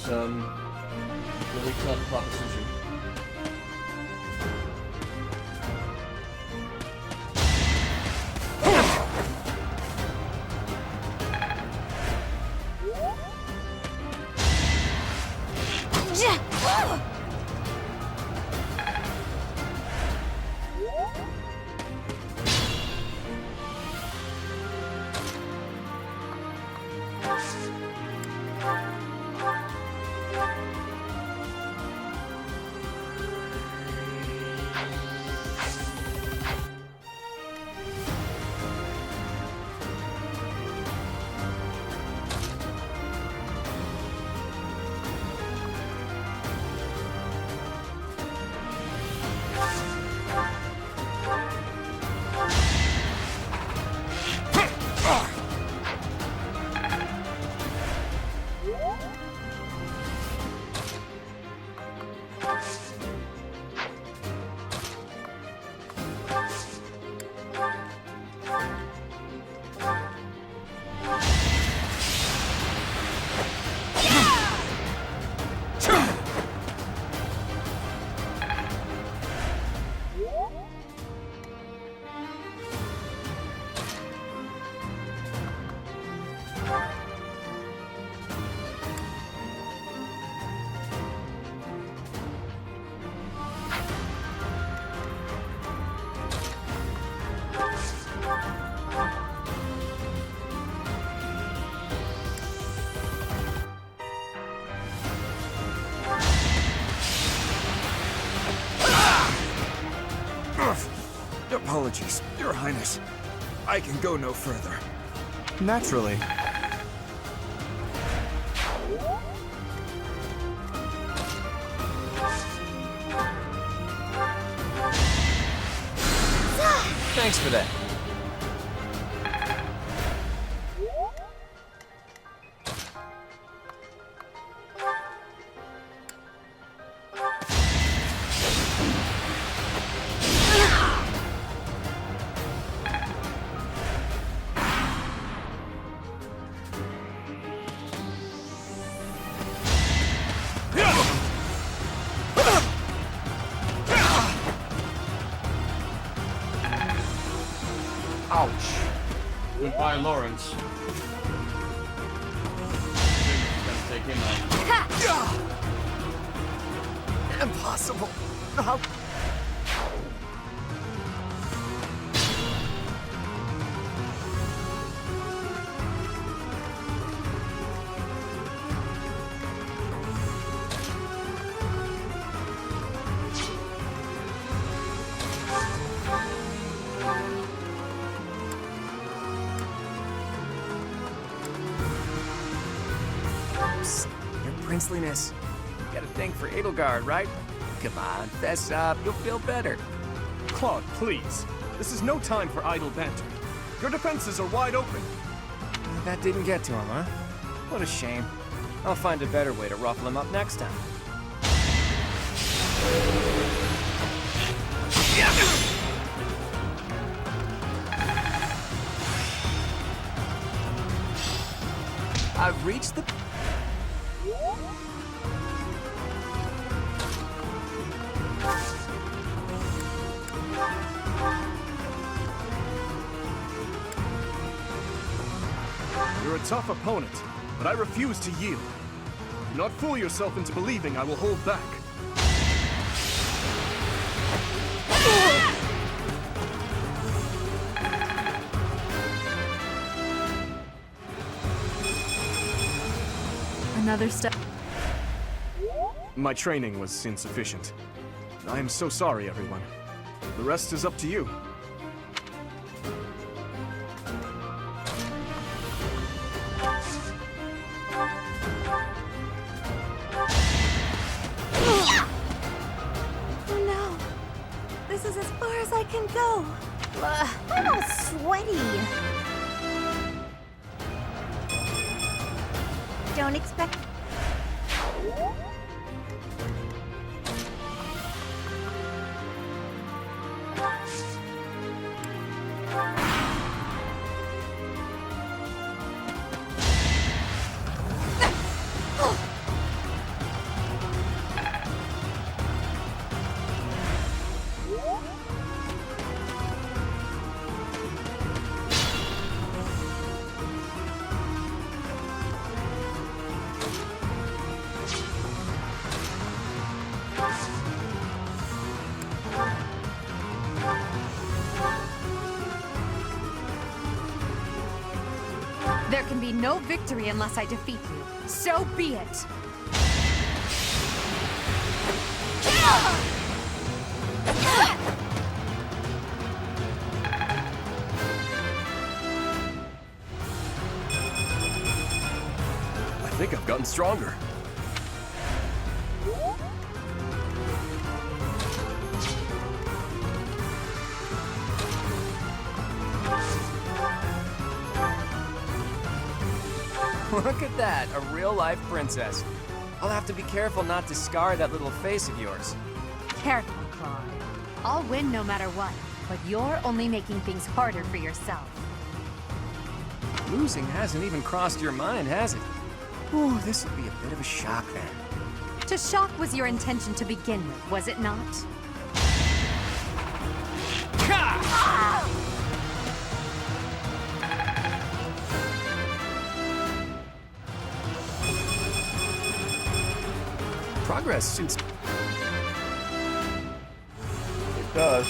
this really tough proposition. Apologies, Your Highness. I can go no further. Naturally. Thanks for that. Ouch. Goodbye, Lawrence. Gonna take him out. Impossible. How? Your princeliness. You got a thing for Edelgard, right? Come on, fess up. You'll feel better. Claude, please. This is no time for idle banter. Your defenses are wide open. That didn't get to him, huh? What a shame. I'll find a better way to ruffle him up next time. I've reached the... You're a tough opponent, but I refuse to yield. Do not fool yourself into believing I will hold back. Another step. My training was insufficient. I am so sorry, everyone. The rest is up to you. Oh no. This is as far as I can go. I'm all sweaty. Don't expect... There can be no victory unless I defeat you. So be it. I think I've gotten stronger. Look at that, a real-life princess. I'll have to be careful not to scar that little face of yours. Careful, Claude. I'll win no matter what, but you're only making things harder for yourself. Losing hasn't even crossed your mind, has it? Ooh, this will be a bit of a shock then. To shock was your intention to begin with, was it not? Progress suits. It does.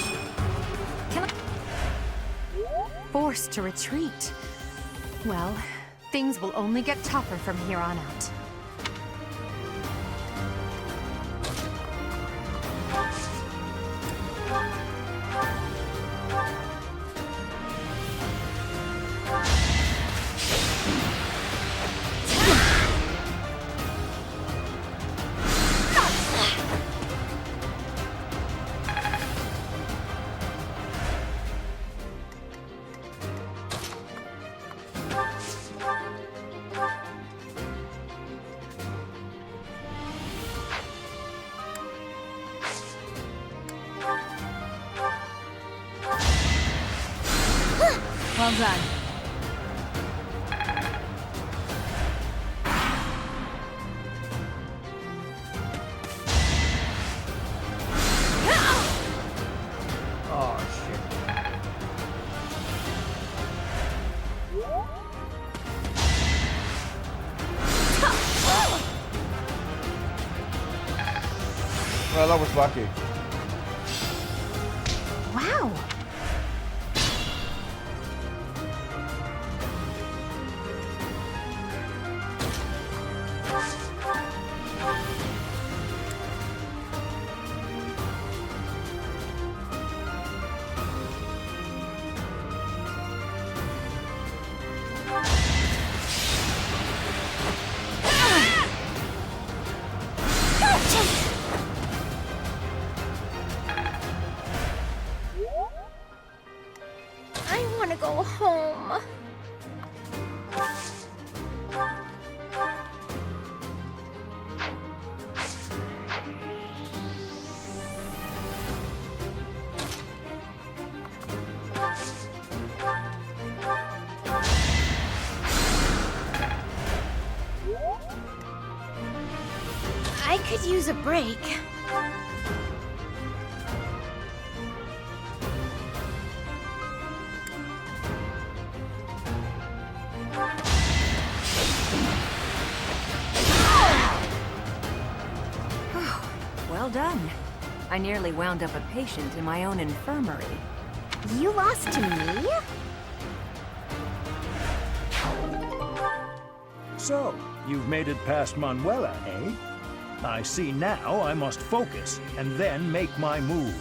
Forced to retreat. Well, things will only get tougher from here on out. Well done. Oh, shit. Well, that was lucky. Wow. I want to go home. I could use a break. Well done. I nearly wound up a patient in my own infirmary. You lost to me? So, you've made it past Manuela, eh? I see now I must focus, and then make my move.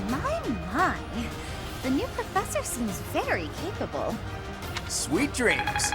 My. The new professor seems very capable. Sweet dreams.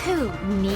Who, me?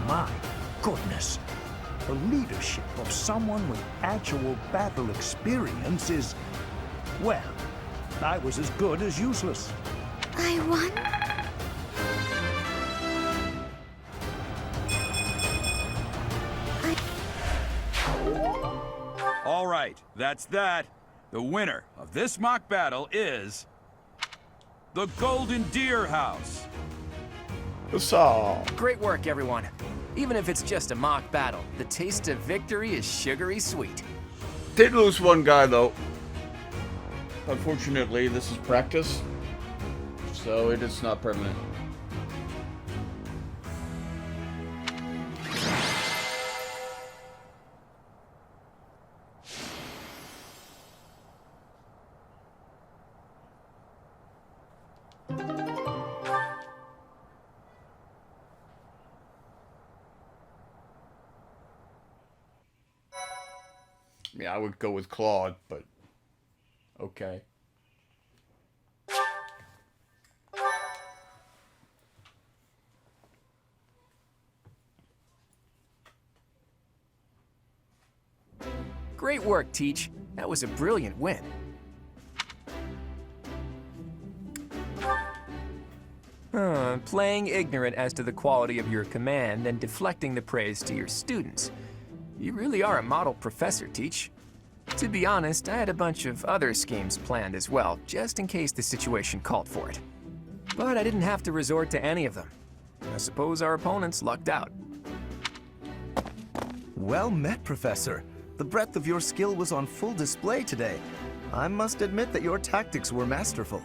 My goodness. The leadership of someone with actual battle experience is... well, I was as good as useless. I won? All right, that's that. The winner of this mock battle is... the Golden Deer House. Great work, everyone. Even if it's just a mock battle, the taste of victory is sugary sweet. Did lose one guy, though. Unfortunately, this is practice, so it is not permanent. Yeah, I would go with Claude, but okay. Great work, Teach. That was a brilliant win. Playing ignorant as to the quality of your command and deflecting the praise to your students. You really are a model professor, Teach. To be honest, I had a bunch of other schemes planned as well, just in case the situation called for it. But I didn't have to resort to any of them. I suppose our opponents lucked out. Well met, Professor. The breadth of your skill was on full display today. I must admit that your tactics were masterful.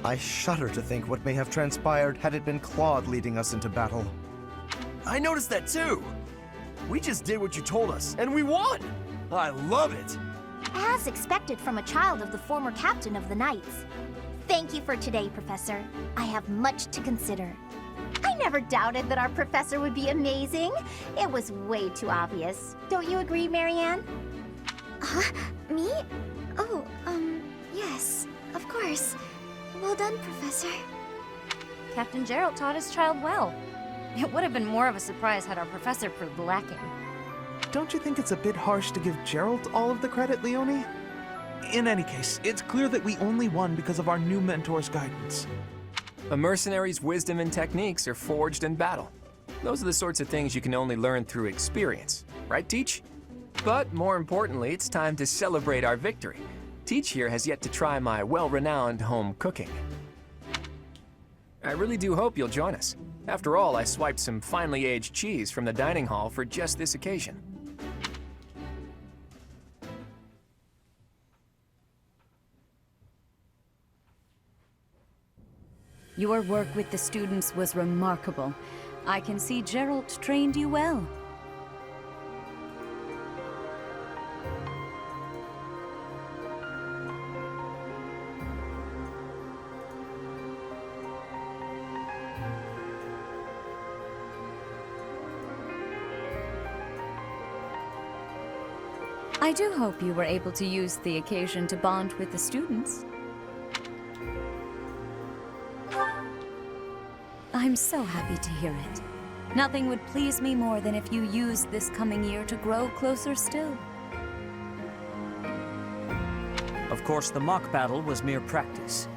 I shudder to think what may have transpired had it been Claude leading us into battle. I noticed that too. We just did what you told us, and we won! I love it! As expected from a child of the former captain of the Knights. Thank you for today, Professor. I have much to consider. I never doubted that our professor would be amazing. It was way too obvious. Don't you agree, Marianne? Huh? Me? Oh, yes, of course. Well done, Professor. Captain Gerald taught his child well. It would have been more of a surprise had our professor proved lacking. Don't you think it's a bit harsh to give Gerald all of the credit, Leonie? In any case, it's clear that we only won because of our new mentor's guidance. A mercenary's wisdom and techniques are forged in battle. Those are the sorts of things you can only learn through experience. Right, Teach? But more importantly, it's time to celebrate our victory. Teach here has yet to try my well-renowned home cooking. I really do hope you'll join us. After all, I swiped some finely aged cheese from the dining hall for just this occasion. Your work with the students was remarkable. I can see Gerald trained you well. I do hope you were able to use the occasion to bond with the students. I'm so happy to hear it. Nothing would please me more than if you used this coming year to grow closer still. Of course, the mock battle was mere practice.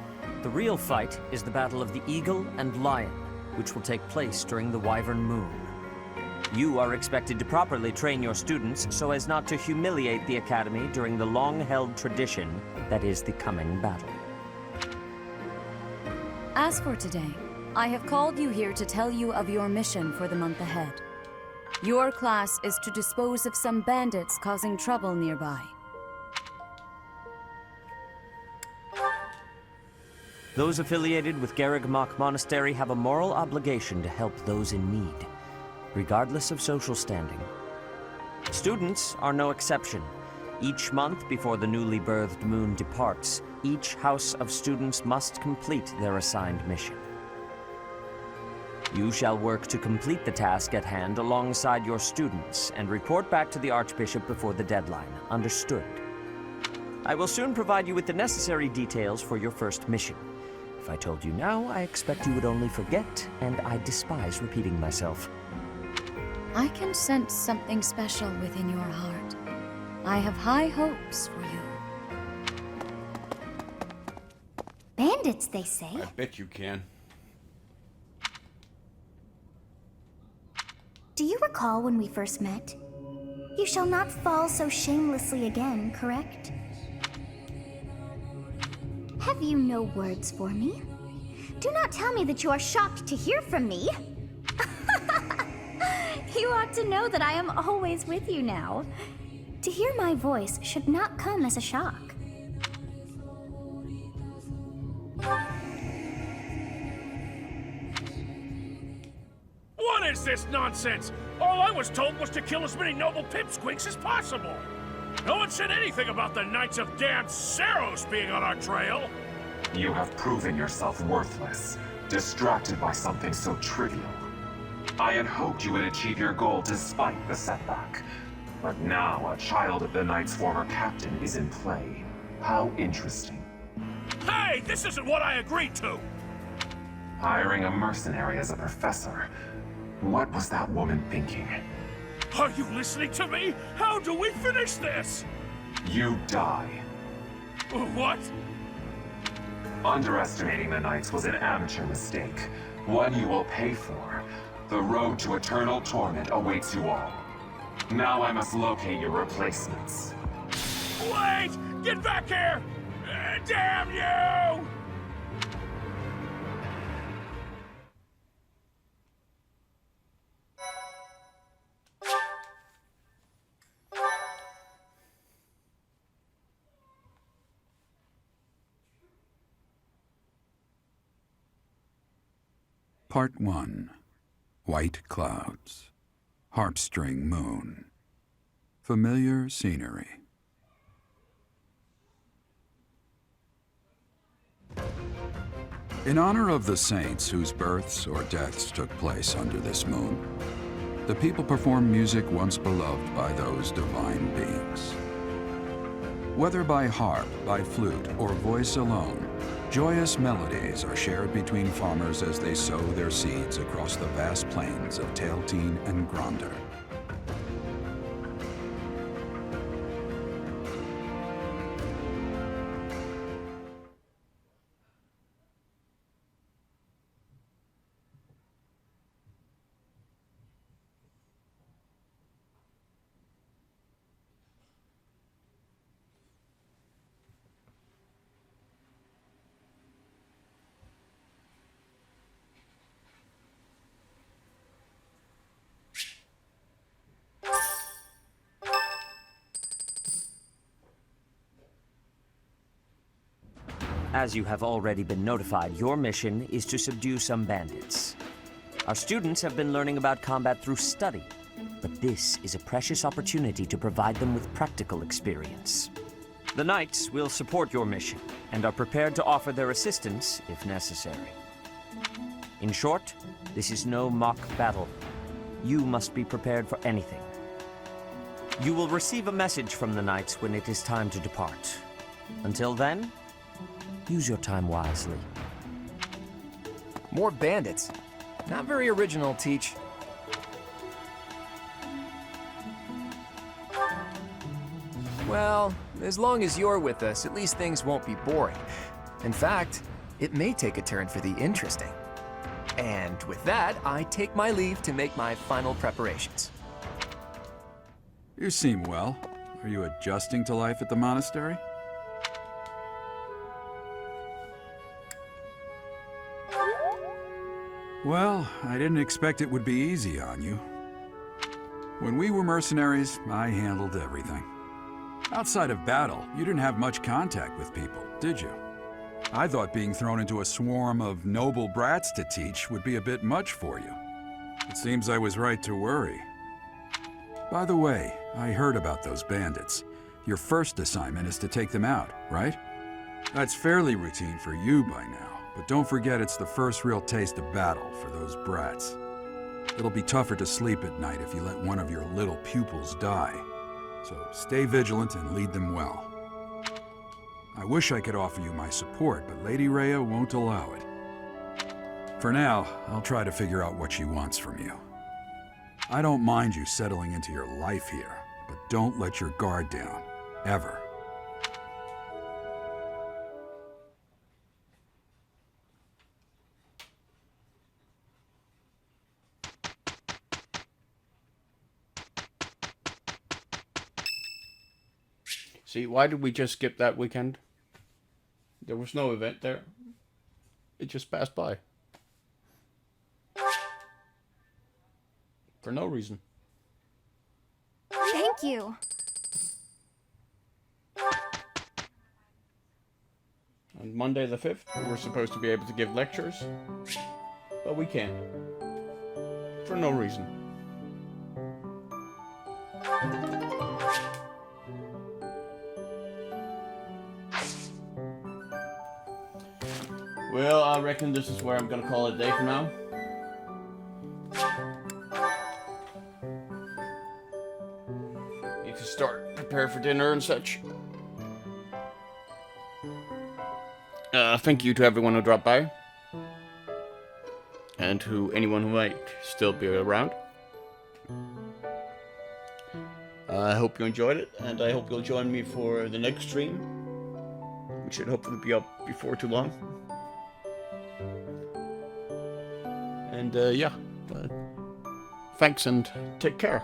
The real fight is the battle of the Eagle and Lion, which will take place during the Wyvern Moon. You are expected to properly train your students so as not to humiliate the Academy during the long-held tradition that is the coming battle. As for today, I have called you here to tell you of your mission for the month ahead. Your class is to dispose of some bandits causing trouble nearby. Those affiliated with Garreg Mach Monastery have a moral obligation to help those in need, regardless of social standing. Students are no exception. Each month before the newly birthed moon departs, each house of students must complete their assigned mission. You shall work to complete the task at hand alongside your students and report back to the Archbishop before the deadline. Understood? I will soon provide you with the necessary details for your first mission. If I told you now, I expect you would only forget, and I despise repeating myself. I can sense something special within your heart. I have high hopes for you. Bandits, they say? I bet you can. Do you recall when we first met? You shall not fall so shamelessly again, correct? Have you no words for me? Do not tell me that you are shocked to hear from me. You ought to know that I am always with you now. To hear my voice should not come as a shock. What is this nonsense? All I was told was to kill as many noble pipsqueaks as possible. No one said anything about the Knights of Damned Seros being on our trail. You have proven yourself worthless, distracted by something so trivial. I had hoped you would achieve your goal despite the setback. But now a child of the Knight's former captain is in play. How interesting. Hey, this isn't what I agreed to! Hiring a mercenary as a professor. What was that woman thinking? Are you listening to me? How do we finish this? You die. What? Underestimating the Knights was an amateur mistake. One you will pay for. The road to eternal torment awaits you all. Now I must locate your replacements. Wait! Get back here! Damn you! Part 1. White Clouds. Heartstring Moon. Familiar scenery. In honor of the saints whose births or deaths took place under this moon, the people perform music once beloved by those divine beings. Whether by harp, by flute, or voice alone, joyous melodies are shared between farmers as they sow their seeds across the vast plains of Tailteen and Gronder. As you have already been notified, your mission is to subdue some bandits. Our students have been learning about combat through study, but this is a precious opportunity to provide them with practical experience. The Knights will support your mission and are prepared to offer their assistance if necessary. In short, this is no mock battle. You must be prepared for anything. You will receive a message from the Knights when it is time to depart. Until then, use your time wisely. More bandits. Not very original, Teach. Well, as long as you're with us, at least things won't be boring. In fact, it may take a turn for the interesting. And with that, I take my leave to make my final preparations. You seem well. Are you adjusting to life at the monastery? Well, I didn't expect it would be easy on you. When we were mercenaries, I handled everything. Outside of battle, you didn't have much contact with people, did you? I thought being thrown into a swarm of noble brats to teach would be a bit much for you. It seems I was right to worry. By the way, I heard about those bandits. Your first assignment is to take them out, right? That's fairly routine for you by now, but don't forget it's the first real taste of battle for those brats. It'll be tougher to sleep at night if you let one of your little pupils die. So stay vigilant and lead them well. I wish I could offer you my support, but Lady Rhea won't allow it. For now, I'll try to figure out what she wants from you. I don't mind you settling into your life here, but don't let your guard down, ever. See, why did we just skip that weekend? There was no event there. It just passed by. For no reason. Thank you. On Monday the 5th, we were supposed to be able to give lectures, but we can't. For no reason. Well, I reckon this is where I'm gonna call it a day for now. Need to start, prepare for dinner and such. Thank you to everyone who dropped by. And to anyone who might still be around. I hope you enjoyed it, and I hope you'll join me for the next stream. We should hopefully be up before too long. And yeah, thanks and take care.